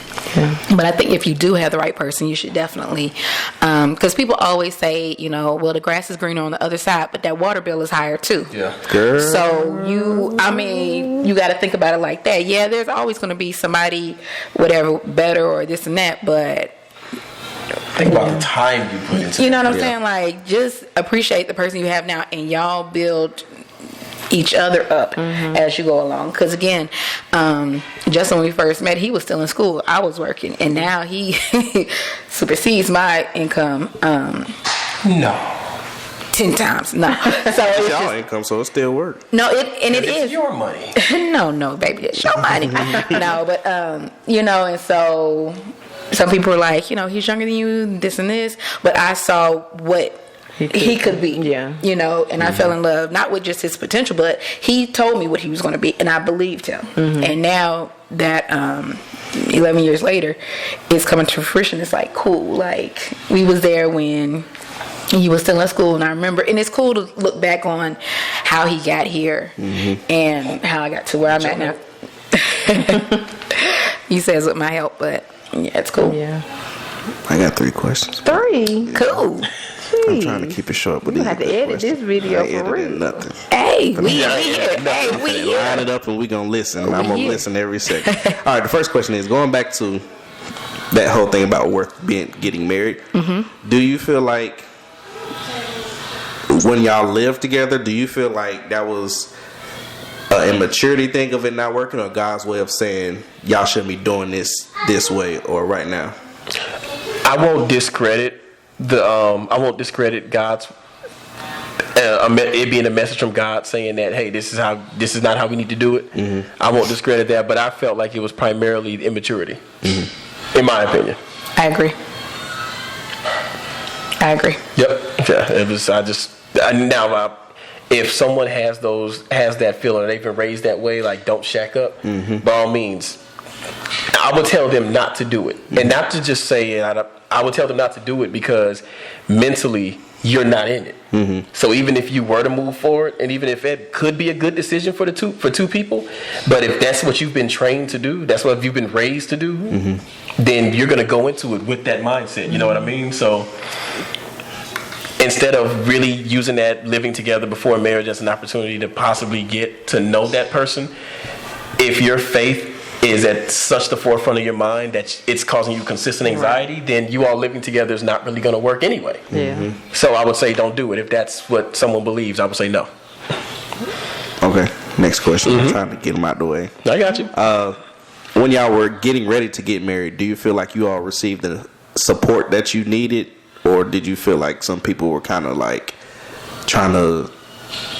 But I think if you do have the right person, you should definitely, because people always say, you know, well, the grass is greener on the other side, but that water bill is higher too. Yeah. Girl. So you got to think about it like that. Yeah, there's always going to be somebody, whatever, better or this and that, but think about the time you put into it. You know what I'm saying? Like, just appreciate the person you have now, and y'all build each other up as you go along. Because again, just when we first met, he was still in school, I was working, and now he supersedes my income. No. 10 times. No. So it's y'all income, so it still works. No, it is your money. No, baby, it's your money. No, but you know, and so some people are like, you know, he's younger than you, this and this, but I saw what he could be, you know, and I fell in love, not with just his potential, but he told me what he was going to be, and I believed him. And now that 11 years later, it's coming to fruition. It's like, cool. Like, we was there when he was still in school, and I remember, and it's cool to look back on how he got here and how I got to where I'm at now. He says with my help, but yeah, it's cool. Yeah. I got 3 questions. 3? Cool. I'm trying to keep it short, but you have to edit this video for real. Nothing. Hey, we here. Hey, we here. Line it up and we gonna listen. I'm gonna listen every second. All right, the first question is going back to that whole thing about getting married. Do you feel like when y'all lived together, do you feel like that was an immaturity thing of it not working, or God's way of saying y'all shouldn't be doing this way or right now? I won't discredit God's it being a message from God saying that, hey, this is not how we need to do it. I won't discredit that, but I felt like it was primarily immaturity, in my opinion. I agree. Yep. Yeah. It was. If someone has that feeling, or they've been raised that way, like, don't shack up, by all means, I would tell them not to do it, and not to just say it. I would tell them not to do it because mentally you're not in it. So even if you were to move forward, and even if it could be a good decision for two people, but if that's what you've been trained to do, that's what you've been raised to do, then you're going to go into it with that mindset. You know what I mean? So instead of really using that living together before marriage as an opportunity to possibly get to know that person, if your faith is at such the forefront of your mind that it's causing you consistent anxiety, then you all living together is not really going to work anyway. So I would say don't do it. If that's what someone believes, I would say no. Okay, next question. I'm trying to get them out the way. I got you. When y'all were getting ready to get married, do you feel like you all received the support that you needed, or did you feel like some people were kind of like trying to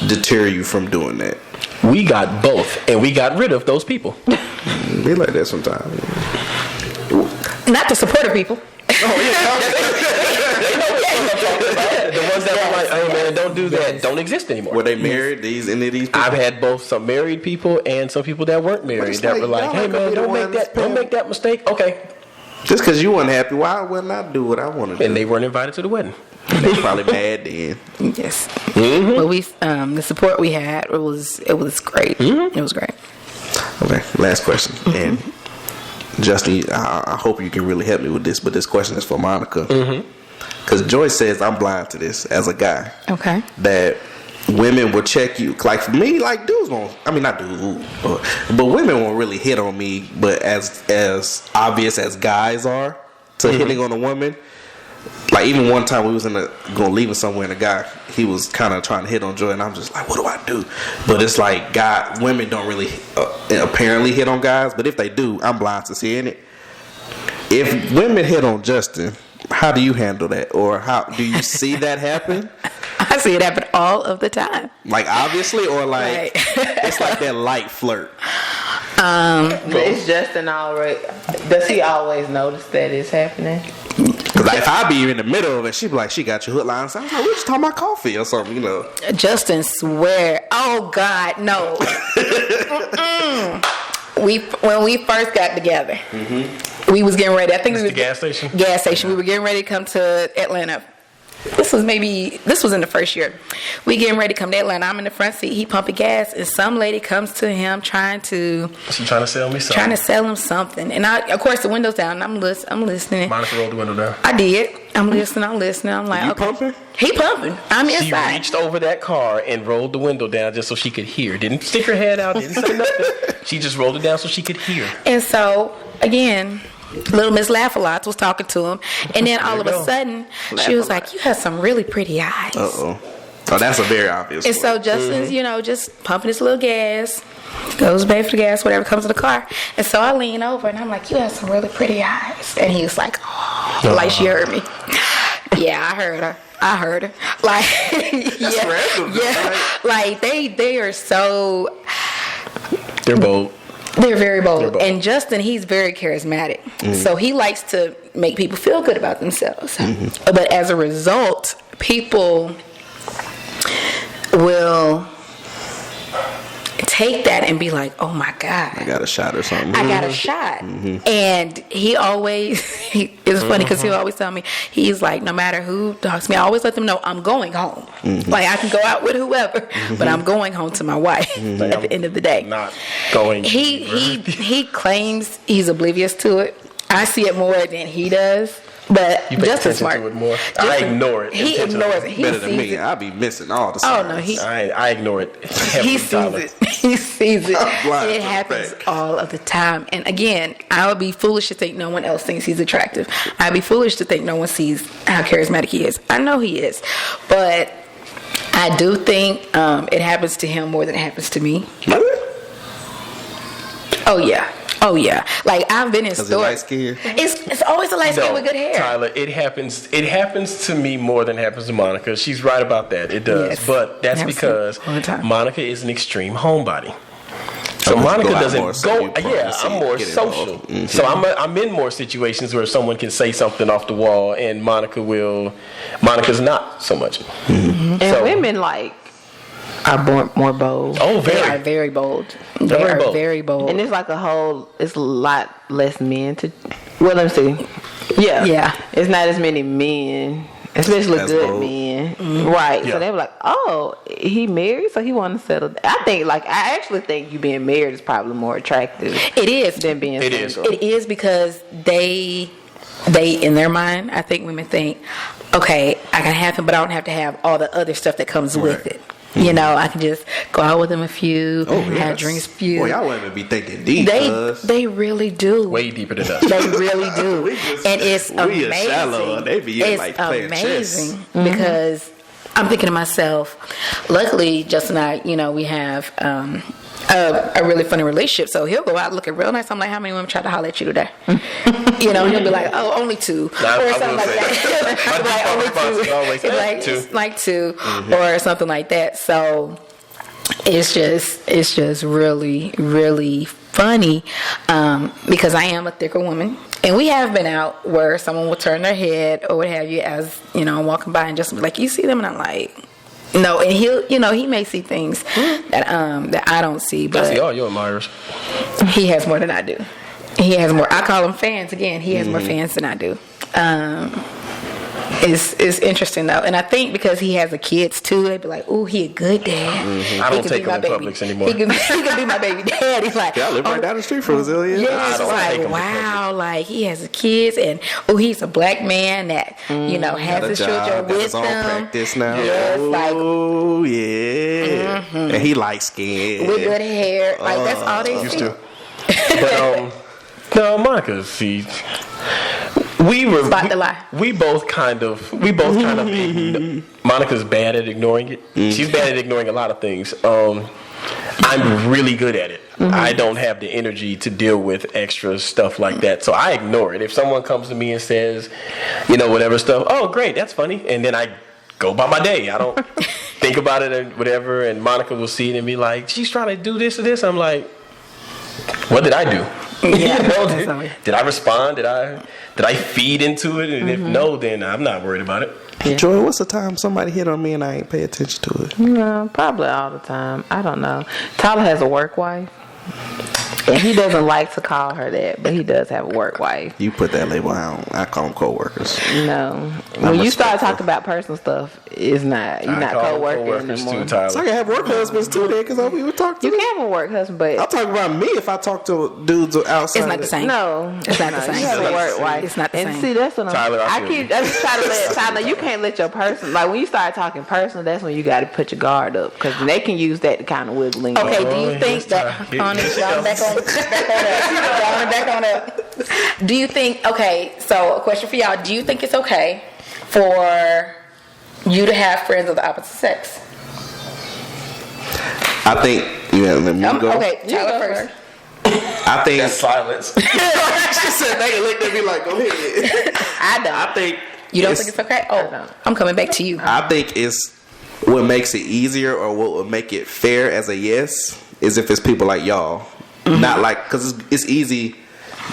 deter you from doing that? We got both, and we got rid of those people. Be like that sometimes. Not the supportive people. The ones that were like, "Hey man, don't do that," don't exist anymore. Were they married? Any of these people? I've had both some married people and some people that weren't married that were like, "Hey man, don't make that mistake." Okay. Just because you weren't happy, why wouldn't I do what I want to do? And they weren't invited to the wedding. They probably mad then. Yes. But we the support we had, it was great. It was great. Okay, last question. And Justin, I hope you can really help me with this, but this question is for Monica. Because Joyce says I'm blind to this as a guy. Okay. That women will check you. Like for me, like dudes won't. I mean, not dudes, but women won't really hit on me. But as obvious as guys are to hitting on a woman. Like even one time we was going leaving somewhere, and a guy, he was kind of trying to hit on Joy, and I'm just like, what do I do? But it's like women don't really apparently hit on guys, but if they do, I'm blind to seeing it. If women hit on Justin, how do you handle that, or how do you see that happen? I see it happen all of the time. Like obviously, or like Right. it's like that light flirt. Is Justin already? Does he always notice that it's happening? Cause like if I be in the middle of it, she be like, she got your hook line. So I was like, we just talking about coffee or something, you know. Justin swear, oh God, no. When we first got together, we was getting ready. I think This we the gas station? Gas station. We were getting ready to come to Atlanta. This was in the first year. We getting ready to come to Atlanta. I'm in the front seat. He pumping gas, and some lady comes to him trying to sell me something. Trying to sell him something. And I, of course, the window's down. And I'm listening. Monica rolled the window down. I did. I'm listening. I'm like, You okay. pumping? He pumping. I'm She inside. reached over that car and rolled the window down just so she could hear. Didn't stick her head out. Didn't say nothing. She just rolled it down so she could hear. And so, again, little Miss Laugh-A-Lots was talking to him. And then all of a sudden, she was like, you have some really pretty eyes. Oh, that's a very obvious And one. so Justin's, just pumping his little gas, goes back for the gas, whatever comes in the car. And so I lean over and I'm like, you have some really pretty eyes. And he was like, oh, like she heard me. Yeah, I heard her. Like, That's random, yeah, like they are so. They're bold. They're very bold. They're bold. And Justin, he's very charismatic. So he likes to make people feel good about themselves. But as a result, people will take that and be like, oh my God. I got a shot or something. I got a shot. And he always, it's funny because he'll always tell me, he's like, no matter who talks to me, I always let them know I'm going home. Like I can go out with whoever, but I'm going home to my wife at the end of the day. Not going. He claims he's oblivious to it. I see it more than he does. But You pay Justin's attention smart. to it more. I ignore it. He ignores it. He Better than sees me. it. I be missing all the Oh signs. no, he I ignore it. he sees it. He sees it. I'm blind It to the happens fact. all of the time. And again, I would be foolish to think no one else thinks he's attractive. I'd be foolish to think no one sees how charismatic he is. I know he is, but I do think it happens to him more than it happens to me. Oh yeah. Like I've been in Because stores. light skin. It's always a light skin with good hair. Tyler, it happens to me more than it happens to Monica. She's right about that. It does. Yes. But that's Happens because all the time. Monica is an extreme homebody. So Oh, Monica go out doesn't more, so go. you probably Yeah, see I'm it, more get social. involved. So I'm in more situations where someone can say something off the wall, and Monica's not so much. And So- women are more bold. Oh, They very. are very bold. They very are bold. very bold. And it's like it's a lot less men to. Well, let me see. Yeah. Yeah. It's not as many men, especially That's good bold. men. Right. Yeah. So they were like, oh, he married, so he want to settle. I actually think you being married is probably more attractive It is. than being It is. single. It is because they in their mind, I think women think, okay, I can have him, but I don't have to have all the other stuff that comes with it. You know, I can just go out with him a few, have drinks a few. Boy, y'all women be thinking deep. They really do. Way deeper than us. They really do. And it's we amazing. are shallow. They be in, It's like, playing chess. amazing because I'm thinking to myself, luckily, Justin and I, we have a really funny relationship. So he'll go out looking real nice. I'm like, how many women tried to holler at you today? He'll be like, oh, only two. Nah, or I something will like say that. My Like, only response is two. always, It's like, two. it's like two or something like that. So it's just really, really funny because I am a thicker woman. And we have been out where someone will turn their head or what have you as, I'm walking by and just be like, you see them? And I'm like, no. And he may see things that I don't see, I see but all your admirers. he has more than I do. He has more. I call them fans again. He has more fans than I do. It's interesting though, and I think because he has the kids too, they'd be like, "Ooh, he a good dad." Mm-hmm. I don't take him in Publix anymore. He can be my baby dad. He's like, I live right down the street from Azalea. Yeah, it's like, wow, like he has the kids, and he's a black man that has his children with his own him. Practice now. Yes, oh yeah, and he light skinned with good hair. Like that's all they used see. to. But no, Monica, see. We were Spot the lie. We both kind of Monica's bad at ignoring it. She's bad at ignoring a lot of things. I'm really good at it. I don't have the energy to deal with extra stuff like that, so I ignore it. If someone comes to me and says, whatever stuff, oh great, that's funny, and then I go by my day. I don't think about it and whatever. And Monica will see it and be like, she's trying to do this or this. I'm like, what did I do? Yeah, did I respond? Did I feed into it? And if no, then I'm not worried about it. Yeah. Joy, what's the time somebody hit on me and I ain't pay attention to it? No, probably all the time. I don't know. Tyler has a work wife. And he doesn't like to call her that, but he does have a work wife. You put that label on. I call them co-workers. No. When you start talking about personal stuff, you're not co-working anymore. Too, Tyler. So I can have work husbands too then, because we would talk to You them. can have a work husband, but I'm talking about me if I talk to dudes outside. It's not the same. no, It's not the same. You have a work wife. It's not the and same. see, that's what Tyler, I just try to let Tyler. You can't let your person when you start talking personal. That's when you got to put your guard up because they can use that to kind of wiggle in. Okay, do you think that back on it. Do you think so a question for y'all, do you think it's okay for you to have friends of the opposite sex? I think, let me go. Okay, Tyler first. I think That's silence. she said they looked at me like, go ahead. I don't. I think You don't think it's okay? Oh, I'm coming back to you. I think it's what makes it easier or what would make it fair as a yes is if it's people like y'all. Not like, because it's easy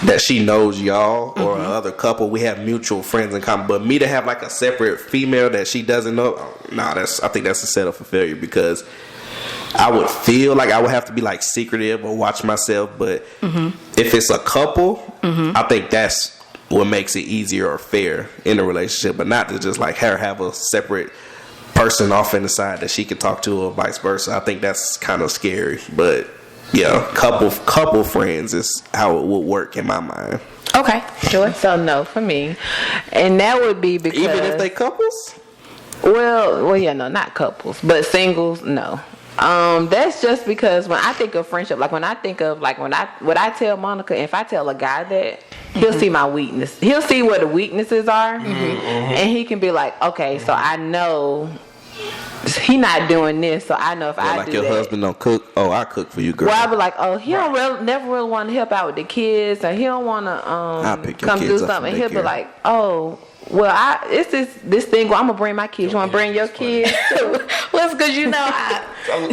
that she knows y'all or another couple. We have mutual friends in common. But me to have like a separate female that she doesn't know, I think that's a setup for failure because I would feel like I would have to be like secretive or watch myself. But if it's a couple, I think that's what makes it easier or fair in a relationship, but not to just like her have a separate person off in the side that she can talk to or vice versa. I think that's kind of scary, but yeah, couple friends is how it would work in my mind. Okay, Joy. So no for me, and that would be because Even if they couples. Well, yeah, no, not couples, but singles, no. That's just because when I think of friendship, like when I think of like what I tell Monica, if I tell a guy that, he'll see my weakness. He'll see where the weaknesses are, and he can be like, okay, so I know he not doing this, so I know if I Like do your that. husband don't cook. Oh, I cook for you, girl. Well, I be like, oh, he don't never really want to help out with the kids, or he don't want to pick your come do kids up something. from And he'll be daycare. like, oh, well, it's this thing. Well, I'm gonna bring my kids. You want to bring your kids too? Well, it's because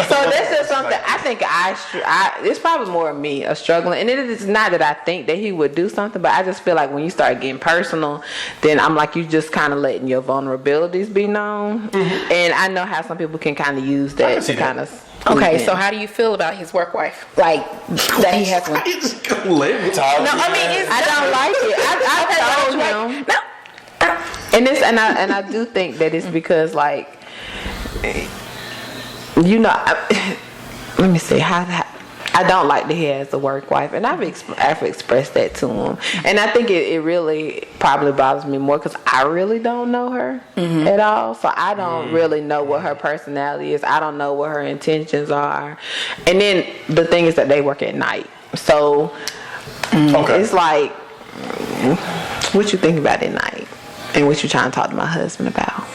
so that's just something I think it's probably more of me a struggling, and it is not that I think that he would do something, but I just feel like when you start getting personal, then I'm like you just kind of letting your vulnerabilities be known, and I know how some people can kind of use that to kind of. Okay, so how do you feel about his work wife? Like that he has one? You just gonna label Tyler. No, I mean I don't like it. I told him. No. And I do think that it's because like let me see how I don't like that he has a work wife, and I've expressed that to him, and I think it really probably bothers me more because I really don't know her at all, so I don't really know what her personality is. I don't know what her intentions are, and then the thing is that they work at night, so it's like what you think about at night and what you trying to talk to my husband about.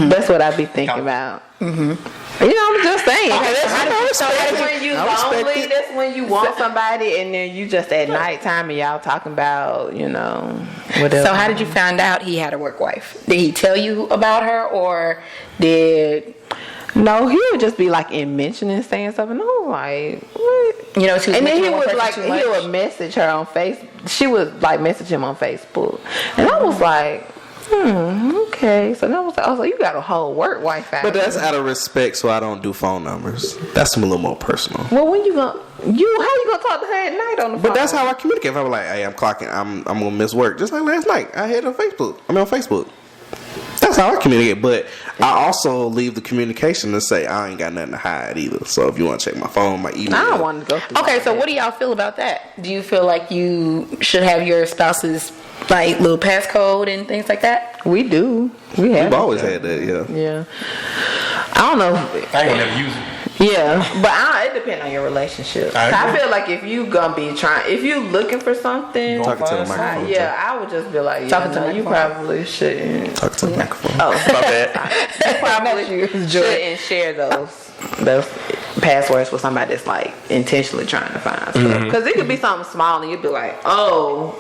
That's what I be thinking about. You know, I'm just saying. That's when you lonely. That's when you want somebody, and then you just at nighttime and y'all talking about, whatever. So how did you find out he had a work wife? Did he tell you about her, or did? No, he would just be like in mentioning saying something. I was like, what? She was and then he making would one like person too he much? would message her on Facebook. She would like message him on Facebook, and I was like, okay. So then I was like, you got a whole work wife out. But that's out of respect, so I don't do phone numbers. That's a little more personal. Well, when how you gonna talk to her at night on the phone? But that's how I communicate. If I'm like, hey, I'm clocking, I'm gonna miss work. Just like last night, I had on Facebook. I'm on Facebook. That's how I communicate. But I also leave the communication to say I ain't got nothing to hide either. So if you want to check my phone, my email. I don't want to go through. Okay, so what do y'all feel about that? Do you feel like you should have your spouse's like little passcode and things like that? We do. We've always had that. Yeah. Yeah. I don't know. I ain't gonna never use it. Yeah, but it depends on your relationship. I feel like if you gonna be if you looking for something, Talking to the microphone. I would just be like, you probably shouldn't. Talk to the microphone. Oh, My bad. you probably shouldn't share those passwords with somebody that's like intentionally trying to find stuff. Because it could be something small and you'd be like, oh,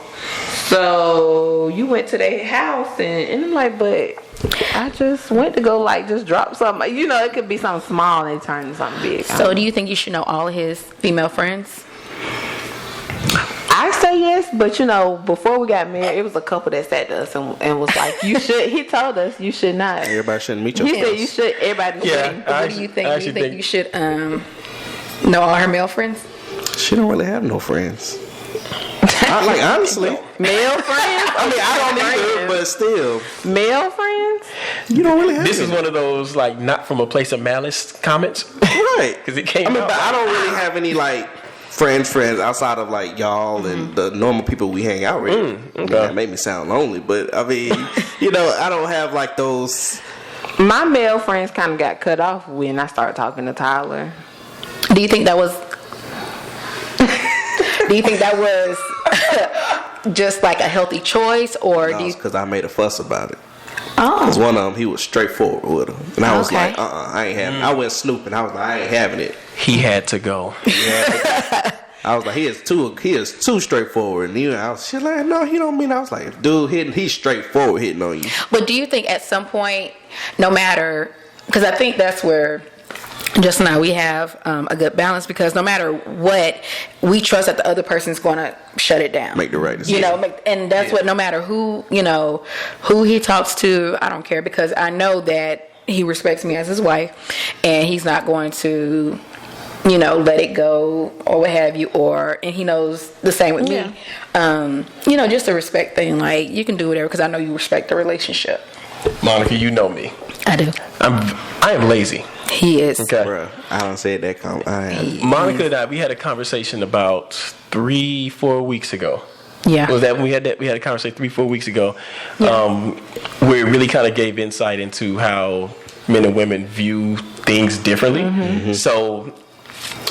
so you went to their house and I'm like, but I just went to go like just drop something. You know, it could be something small and it turned into something big. So do you think you should know all of his female friends? I say yes, but you know, before we got married, it was a couple that sat to us and was like, you should. He told us you should not. Everybody shouldn't meet your He friends. said you should. Everybody should. What do you think? Do you think you should know all her male friends? She don't really have no friends. Honestly. Male friends? I mean, I don't either, but still. Male friends? You don't really have This any. is one of those like not from a place of malice comments. Right. Because it came I mean, out. but I don't really have any like friends outside of like y'all and the normal people we hang out with. Okay. That made me sound lonely, but I mean, you know, I don't have like those. My male friends kind of got cut off when I started talking to Tyler. Do you think that was? Do you think that was just like a healthy choice, or do you? Because I made a fuss about it. Oh, Because one of them, he was straightforward with him, and I was Okay. like, I ain't having. I went snooping. I was like, I ain't having it. He had to go. I was like, he is too straightforward. And I was shit like, no, he don't mean. I was like, dude, he's straightforward hitting on you. but do you think at some point, no matter, because I think that's where just now we have a good balance, because no matter what, we trust that the other person's going to shut it down, Make the right decision. You know, and that's what, no matter who, you know, who he talks to, I don't care, because I know that he respects me as his wife, and he's not going to, you know, let it go or what have you, and he knows the same with me. You know, just a respect thing, like you can do whatever because I know you respect the relationship. Monica, you know me. I do. I am lazy. He is. Okay. Bruh, I don't say that. Monica and I, we had a conversation about 3-4 weeks ago. Yeah. Was that when we had a conversation 3-4 weeks ago? Yeah. Where it really kind of gave insight into how men and women view things differently. Mm-hmm. So,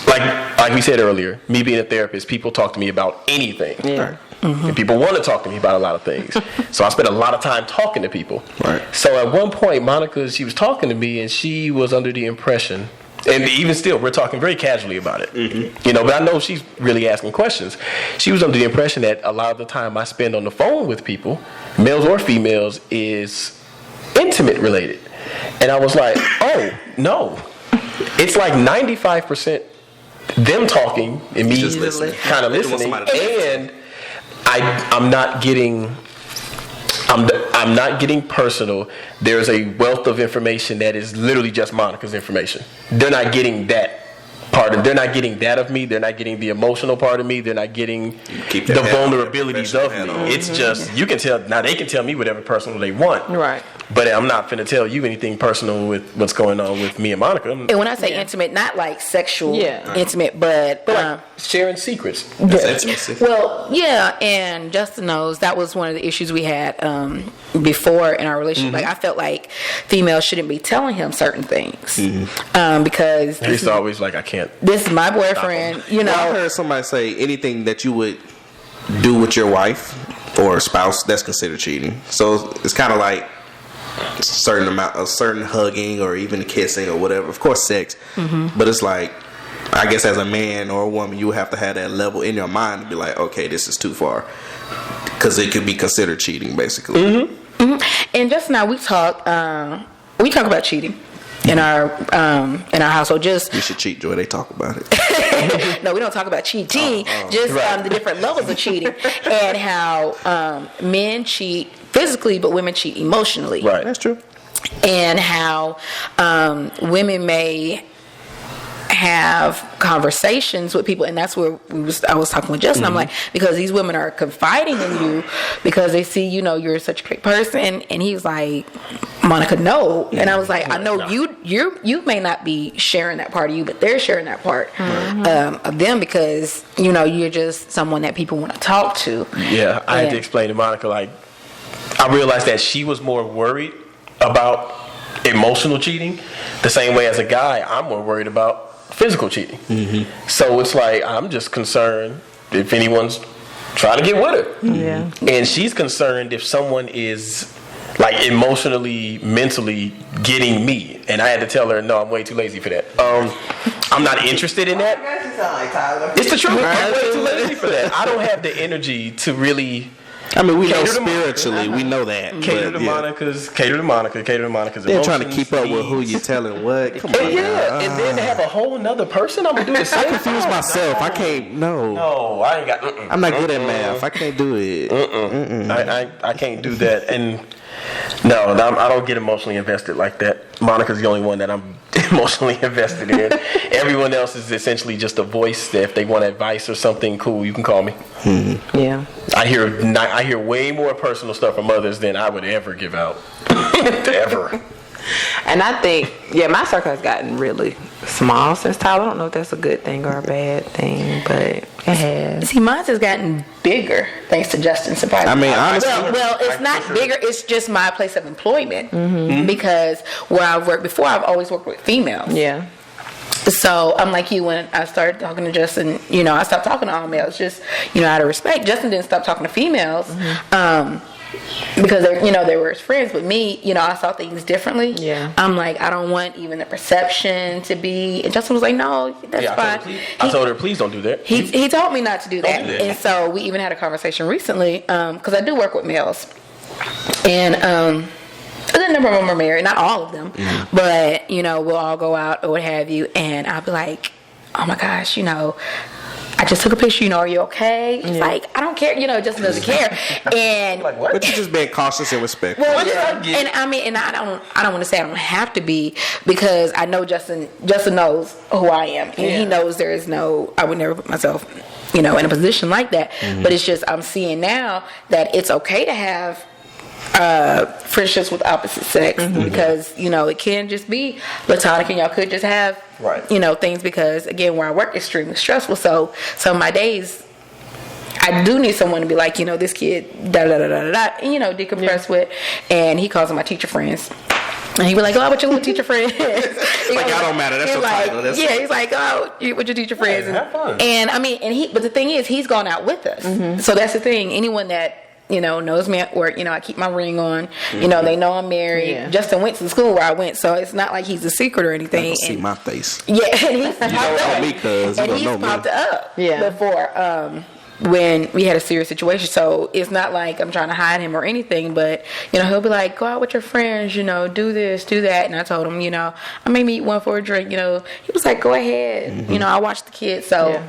like we said earlier, me being a therapist, people talk to me about anything. Yeah. Mm-hmm. And people want to talk to me about a lot of things. So I spent a lot of time talking to people. Right. So at one point, Monica, she was talking to me, and she was under the impression, and even still, we're talking very casually about it. Mm-hmm. You know, but I know she's really asking questions. She was under the impression that a lot of the time I spend on the phone with people, males or females, is intimate related. And I was like, oh, no. It's like 95% them talking and me Just listening. kind of listening, and I'm not getting personal. There's a wealth of information that is literally just Monica's information. They're not getting that part of. They're not getting that of me. They're not getting the emotional part of me. They're not getting the vulnerabilities of me. It's just, you can tell now. They can tell me whatever personal they want. Right. But I'm not finna tell you anything personal with what's going on with me and Monica. And when I say intimate, not like sexual intimate, but like sharing secrets. That's intimacy. well, yeah. And Justin knows that was one of the issues we had before in our relationship. Mm-hmm. Like I felt like females shouldn't be telling him certain things because He's always like, I can't. this is my boyfriend. You know, I heard somebody say anything that you would do with your wife or spouse that's considered cheating. So it's kind of like a certain hugging or even kissing or whatever. Of course, sex, but it's like, I guess as a man or a woman, you have to have that level in your mind to be like, okay, this is too far, because it could be considered cheating, basically. and just now we talk about cheating in our household. Just You should cheat, Joy. They talk about it. no, we don't talk about cheating. Just the different levels of cheating and how men cheat physically, but women cheat emotionally. Right. That's true. And how women may have conversations with people, and that's where I was talking with Justin. I'm like, because these women are confiding in you because they see, you're such a great person, and he's like, Monica, no. And I was like, I know you may not be sharing that part of you, but they're sharing that part of them because you're just someone that people want to talk to. Yeah, I had to explain to Monica, like, I realized that she was more worried about emotional cheating the same way as a guy I'm more worried about physical cheating. So it's like I'm just concerned if anyone's trying to get with her, and she's concerned if someone is like emotionally, mentally getting me, and I had to tell her, no, I'm way too lazy for that. I'm not interested in that. You sound like Tyler. It's the truth. I'm way too lazy for that. I don't have the energy to really. I mean, we know spiritually, we know that. Cater to Monica's They're trying to keep up with who you're telling what. Come on, and then to have a whole nother person, I'm gonna do the same. I confuse myself. I can't. No, I ain't got. I'm not good at math. I can't do it. I can't do that. And no, I don't get emotionally invested like that. Monica's the only one that I'm emotionally invested in. Everyone else is essentially just a voice that if they want advice or something, cool, you can call me. Yeah. I hear way more personal stuff from others than I would ever give out. Ever. And I think, my circle has gotten really small since Tyler. I don't know if that's a good thing or a bad thing, but it has. See, mine has gotten bigger thanks to Justin, surprisingly. I mean, honestly, well, it's not bigger. It's just my place of employment because where I've worked before, I've always worked with females. Yeah. So I'm like you when I started talking to Justin. I stopped talking to all males just out of respect. Justin didn't stop talking to females. Because they were his friends, but me, I saw things differently. Yeah. I'm like, I don't want even the perception to be. And Justin was like, no, that's fine. I told her, please don't do that. He told me not to do that. Don't do that. And so we even had a conversation recently because I do work with males, and a number of them are married, not all of them, but we'll all go out or what have you, and I'll be like, oh my gosh, I just took a picture, are you okay? It's like, I don't care, Justin doesn't care. And like, what? but you're just being cautious and respectful. Well, and I mean, and I don't want to say I don't have to be because I know Justin knows who I am, and he knows there is I would never put myself, in a position like that. But it's just I'm seeing now that it's okay to have friendships with opposite sex because it can just be platonic and y'all could just have things because again where I work is extremely stressful, so some of my days I do need someone to be like this kid da da da da da and decompress with, and he calls them my teacher friends. And he be like, oh, what your little teacher friends? Like, I don't matter. That's your title. He's like, oh, with your teacher friends. Have fun. And I mean, but the thing is, he's gone out with us. So that's the thing. Anyone that knows me at work, I keep my ring on. They know I'm married. Yeah. Justin went to the school where I went, so it's not like he's a secret or anything. You see my face. Yeah, and he's popped up. Me, cuz you don't know me. Popped up before when we had a serious situation. So it's not like I'm trying to hide him or anything, but he'll be like, go out with your friends, do this, do that. And I told him, I may meet one for a drink. He was like, go ahead. I watch the kids. So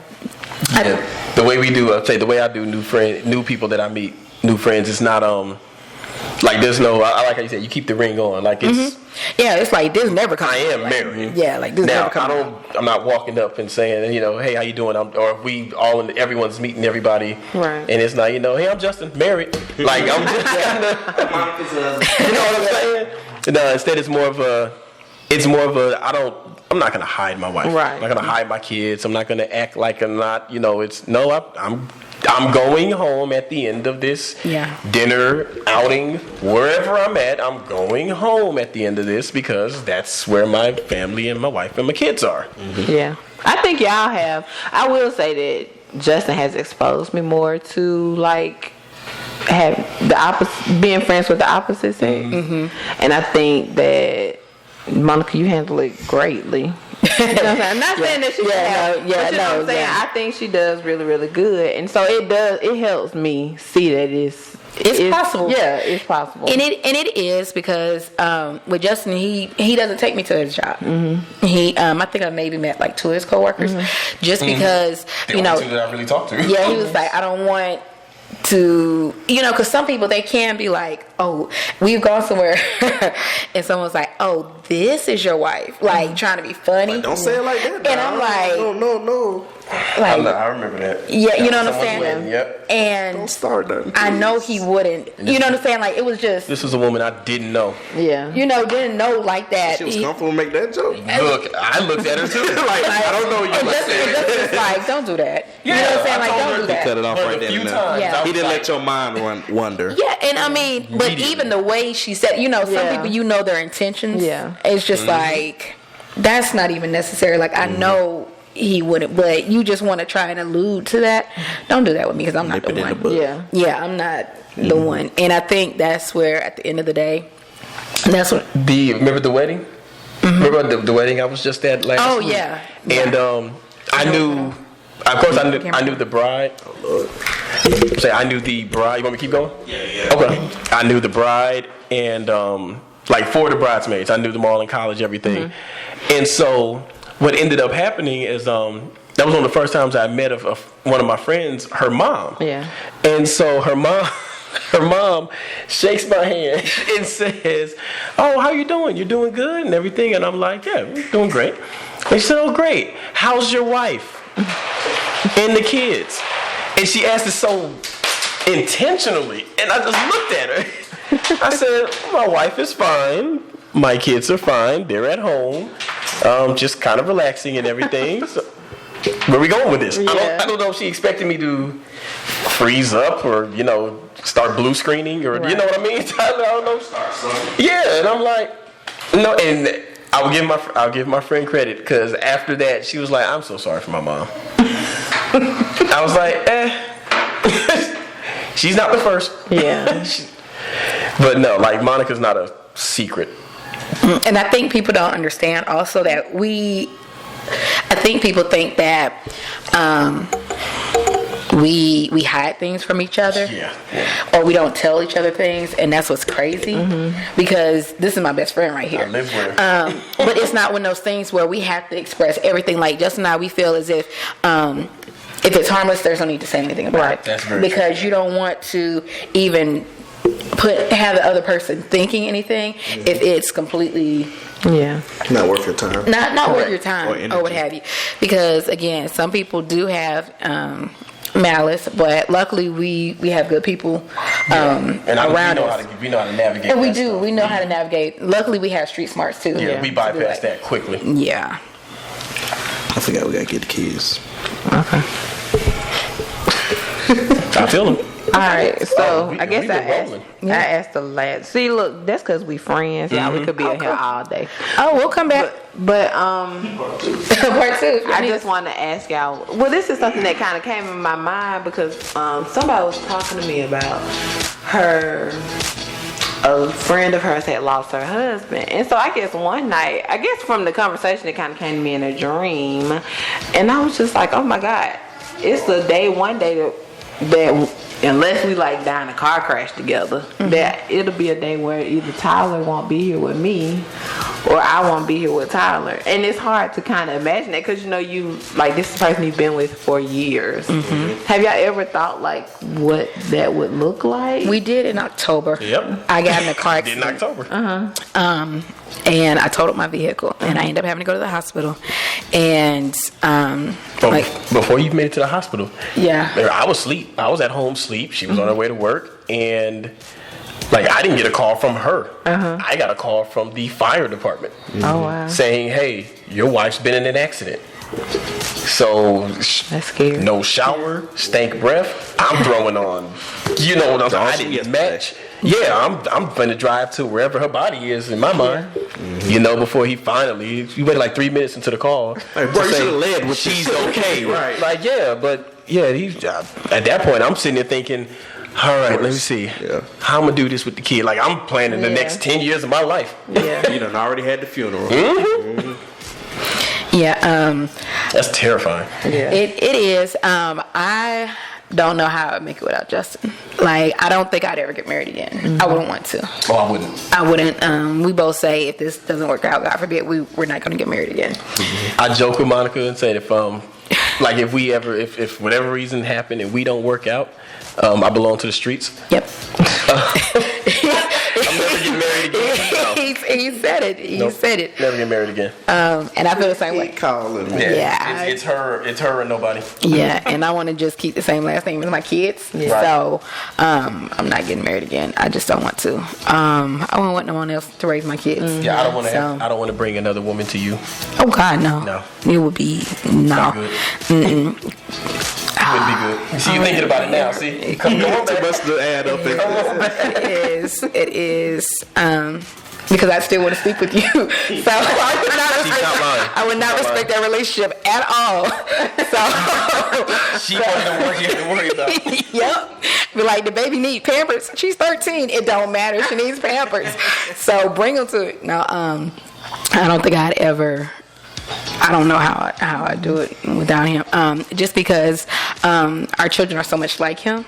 the way we do, the way I do new people that I meet. New friends, it's not like there's no. I like how you said you keep the ring on. Like it's it's like this never comes. I am married. Yeah, like this never comes. I'm not walking up and saying hey, how you doing? Or we all everyone's meeting everybody, right? And it's not hey, I'm Justin, married. Like I'm just you know what I'm saying? No, instead it's more of a. I'm not gonna hide my wife. Right. I'm not gonna hide my kids. I'm not gonna act like I'm not. I'm going home at the end of this dinner outing, wherever I'm at. I'm going home at the end of this because that's where my family and my wife and my kids are. Yeah, I think y'all have. I will say that Justin has exposed me more to like have the opposite, being friends with the opposite sex, and I think that Monica, you handle it greatly. I'm not saying that she doesn't. I think she does really, really good, and so it helps me see that it's possible. Yeah, it's possible. And it is because with Justin, he doesn't take me to his job. He I think I maybe met like 2 of his coworkers just because the only 2 that I really talked to. Yeah, he was like, I don't want to, because some people, they can be like, oh, we've gone somewhere and someone's like, oh, this is your wife, like trying to be funny. Don't say it like that. And I'm like, no. Like, I remember that. Yeah, you know what I'm saying? Wedding, yep. And Don't start that. I know he wouldn't. You know what I'm saying? Like, it was just, This was a woman I didn't know. Yeah. didn't know like that. She was comfortable to make that joke. Look, I looked at her too. Like, I don't know you. Just like, don't do that. Yeah, you know what I'm saying? I Like, told don't her do to that. Cut it off But right a there. few and there. times, Yeah. I was He didn't like, let your mind wonder. Yeah, and I mean, but even the way she said, some people, their intentions. Yeah. It's just like, that's not even necessary. Like, I know he wouldn't, but you just want to try and allude to that. Don't do that with me because I'm not Nip it the in the one. bud. Yeah. Yeah, I'm not the one. And I think that's where, at the end of the day, that's what. Remember the wedding? Remember the wedding I was just at last week? Yeah. And I knew, of course, I knew the bride. Say, I knew the bride. You want me to keep going? Yeah. Okay. I knew the bride and like 4 of the bridesmaids. I knew them all in college, everything. And so what ended up happening is that was one of the first times I met of one of my friends, her mom. Yeah. And so her mom shakes my hand and says, "Oh, how you doing? You're doing good and everything." And I'm like, "Yeah, we're doing great." And she said, "Oh, great. How's your wife and the kids?" And she asked it so intentionally, and I just looked at her. I said, "My wife is fine. My kids are fine. They're at home, just kind of relaxing and everything." So, where we going with this? Yeah. I don't know if she expected me to freeze up or start blue screening or you know what I mean. I don't know. Yeah, and I'm like, no, and I'll give my friend credit because after that she was like, "I'm so sorry for my mom." I was like, she's not the first. Yeah. But no, like Monica's not a secret. And I think people don't understand also that I think people think that we hide things from each other, or we don't tell each other things, and that's what's crazy. Because this is my best friend right here. I live with her. But it's not one of those things where we have to express everything. Like Justin and I, we feel as if it's harmless, there's no need to say anything about it. That's very because you don't want to even have the other person thinking anything if it's completely Not worth your time. not worth your Or time energy. or what have you. Because again, some people do have malice, but luckily we have good people around us. We know how to navigate. And we that do. stuff. We know how to navigate. Luckily, we have street smarts too. Yeah, we bypass that quickly. Yeah. I forgot we gotta get the kids. I feel them. All right, so we- I guess we I been asked, rolling. I asked the lad. See, look, that's because we friends. Yeah, we could be in here all day. Oh, we'll come back. But Part 2. I just want to ask y'all. Well, this is something that kind of came in my mind because somebody was talking to me about a friend of hers had lost her husband, and so I guess one night, I guess from the conversation, it kind of came to me in a dream, and I was just like, oh my God, it's the day, one day that unless we like die in a car crash together, that it'll be a day where either Tyler won't be here with me or I won't be here with Tyler. And it's hard to kind of imagine that because you like this is the person you've been with for years. Have y'all ever thought like what that would look like? We did in October. Yep. I got in a car Did in accident. October. And I totaled my vehicle, and I ended up having to go to the hospital. And Before you made it to the hospital, yeah. I was asleep. I was at home asleep. She was on her way to work, and like I didn't get a call from her. I got a call from the fire department Oh wow, saying, "Hey, your wife's been in an accident." So that's scary. no shower, stank breath. I'm throwing on. You know what I'm saying? I she gets didn't match. Yeah, I'm gonna drive to wherever her body is in my mind. You know, before he waited like 3 minutes into the call. Hey, bro, to you say should've led with she's this. okay. Right. Like, yeah, but yeah, at that point, I'm sitting there thinking, all right, let me see. Yeah. How I'm gonna do this with the kid. Like, I'm planning the Yeah. next 10 years of my life. Yeah. You done already had the funeral. Yeah. That's terrifying. Yeah. It is. I don't know how I'd make it without Justin. Like, I don't think I'd ever get married again. I wouldn't want to. Oh, I wouldn't. I wouldn't. We both say if this doesn't work out, God forbid, we're not going to get married again. I joke with Monica and say if whatever reason happened and we don't work out, I belong to the streets. Yep. I'm never getting married again. No. He said it. He said it. Never get married again. And I feel the same way. Calling me. Yeah. It's her and nobody. Yeah, and I want to just keep the same last name as my kids. Yeah. So I'm not getting married again. I just don't want to. I don't want no one else to raise my kids. Yeah, I don't want to bring another woman to you. Oh God, no. No. It would be no. Not good. Wouldn't be good. See, you thinking about it now. See, come on, Too much to add up. It is. Because I still want to sleep with you, so I would not respect that relationship at all. So she wasn't the one you had to worry about. Yep. But like the baby need Pampers. She's 13. It don't matter. She needs Pampers. So bring them to it. No, I don't think I'd ever. I don't know how I do it without him. Just because our children are so much like him,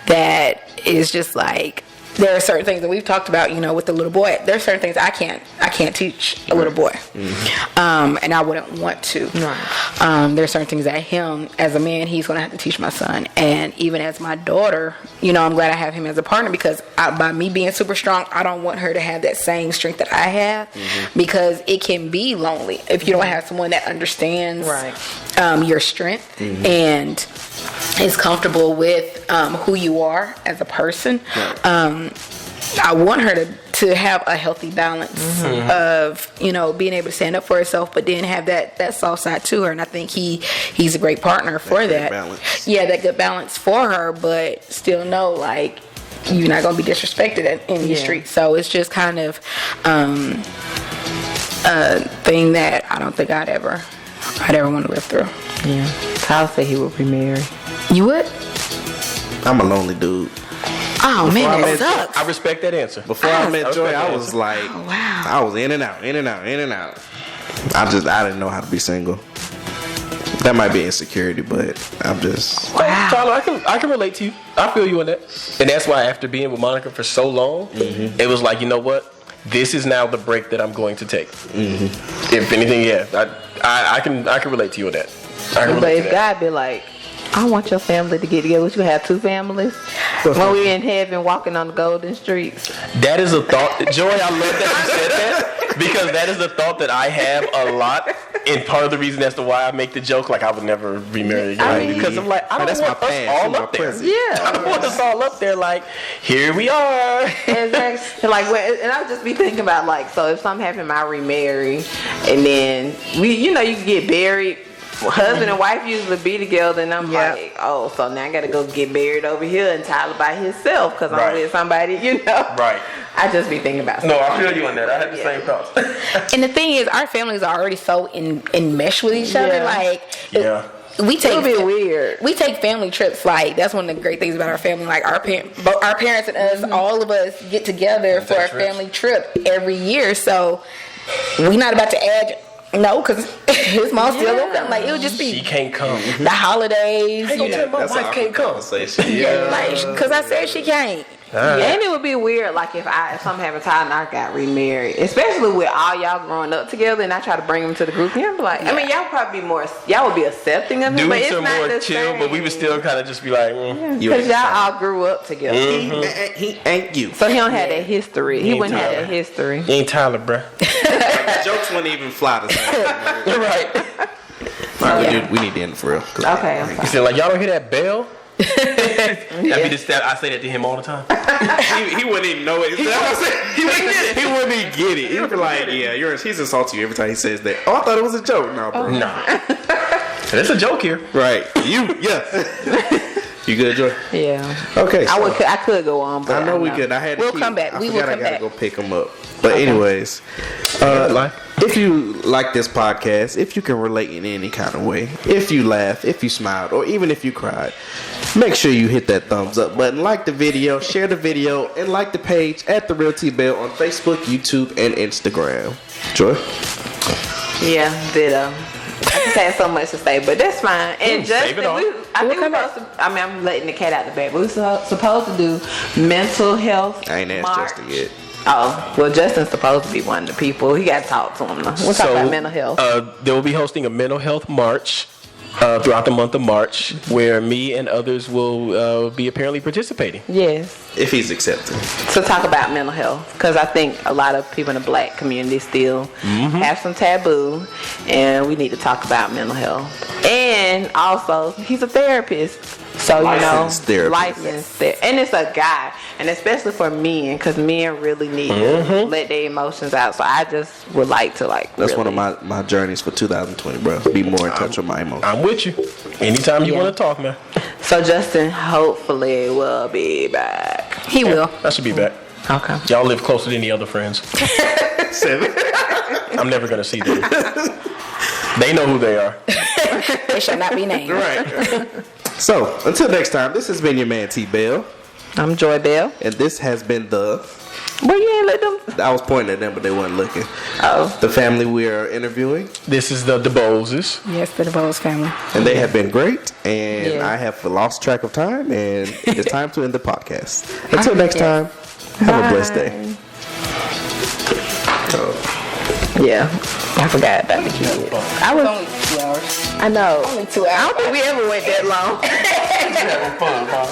that is just like. There are certain things that we've talked about, with the little boy. There are certain things I can't teach a little boy, and I wouldn't want to. Right. There are certain things that him, as a man, he's going to have to teach my son. And even as my daughter, I'm glad I have him as a partner because by me being super strong, I don't want her to have that same strength that I have because it can be lonely if you don't have someone that understands your strength and is comfortable with who you are as a person. I want her to have a healthy balance of being able to stand up for herself, but then have that soft side to her. And I think he's a great partner for that. Balance. Yeah, that good balance for her, but still know like you're not gonna be disrespected in the street. So it's just kind of a thing that I don't think I'd ever want to live through. Yeah, Kyle said he would remarry. You would? I'm a lonely dude. Oh man, that sucks. I respect that answer. Before I met Joy, I was like, I was in and out. I didn't know how to be single. That might be insecurity, but I'm just. Tyler, I can relate to you. I feel you in that, and that's why after being with Monica for so long, it was like, you know what? This is now the break that I'm going to take. If anything, I can relate to you with that. But if God be like, I want your family to get together, would you have two families? When we in heaven walking on the golden streets. That is a thought. Joy, I love that you said that because that is a thought that I have a lot. And part of the reason as to why I make the joke, like I would never remarry again. Because I'm like, I don't want us all up there. I don't want us all up there like, here we are. Exactly. Like, and I would just be thinking about like, so if something happened, I remarry. And then, you can get buried. Husband and wife usually be together, and I'm like, oh, so now I gotta go get married over here and Tyler by himself because I'm with somebody, Right. I just be thinking about. No, I feel you on that. I had the same thoughts. And the thing is, our families are already so enmeshed with each other. Like, we take. It'll be weird. We take family trips. Like that's one of the great things about our family. Like our parents and us, all of us get together for a family trip every year. So we're not about to add. No, because his mom still don't come. Like it would just be. She can't come. The holidays. Hey, my wife can't come. Because I said she can't. And it would be weird, like if something happened to Tyler and I got remarried, especially with all y'all growing up together, and I try to bring them to the group. And I'm like, I mean, y'all probably be more, y'all would be accepting of it, but it's not the chill. Same. But we would still kind of just be like, because y'all all grew up together. He ain't you, so he don't have that history. He wouldn't have that history. He ain't Tyler, bruh. The jokes wouldn't even fly the same. Right. We need to end for real. Okay. You said like y'all don't hear that bell? I say that to him all the time. he wouldn't even know it. He wouldn't even get it. He would be like, he's insulting you every time he says that. Oh, I thought it was a joke. No, bro. Nah. It's a joke here. Right. You good, Joy? Yeah. Okay. So I could go on, but I know we could. We'll come back. I gotta go pick him up. But anyways, if you like this podcast, if you can relate in any kind of way, if you laughed, if you smiled, or even if you cried, make sure you hit that thumbs up button, like the video, share the video, and like the page at The Real T Bell on Facebook, YouTube, and Instagram. Joy? Yeah, ditto. I just had so much to say, but that's fine. And Justin, I'm letting the cat out the bag. We were supposed to do mental health. I ain't asked March. Justin yet. Oh, well, Justin's supposed to be one of the people. He got to talk to him. We'll talk about mental health. They will be hosting a mental health march throughout the month of March, where me and others will be apparently participating. Yes. If he's accepted. To talk about mental health, because I think a lot of people in the black community still have some taboo, and we need to talk about mental health. And also, he's a therapist, so Licensed therapist. and it's a guy, and especially for men, because men really need to let their emotions out. So I just would like to That's one of my journeys for 2020, bro. Be more in touch with my emotions. I'm with you. Anytime you Yeah. want to talk, man. So Justin hopefully will be back. He will. I should be back. Okay. Y'all live closer than any other friends. 7. I'm never gonna see them. They know who they are. They shall not be named. Right. So, until next time, this has been your man T Bell, I'm Joy Bell. and this has been the. Well, you ain't let them. I was pointing at them, but they weren't looking. Oh. The family we are interviewing, This is the DeBowles. Yes, the DeBowles family. and they have been great. And Yeah. I have lost track of time, and it's time to end the podcast. Until next time, have a blessed day. Yeah. I forgot about the kids. I was. Only 2 hours. I know. Only 2 I hours. don't think we ever went that long. Having fun, Bob.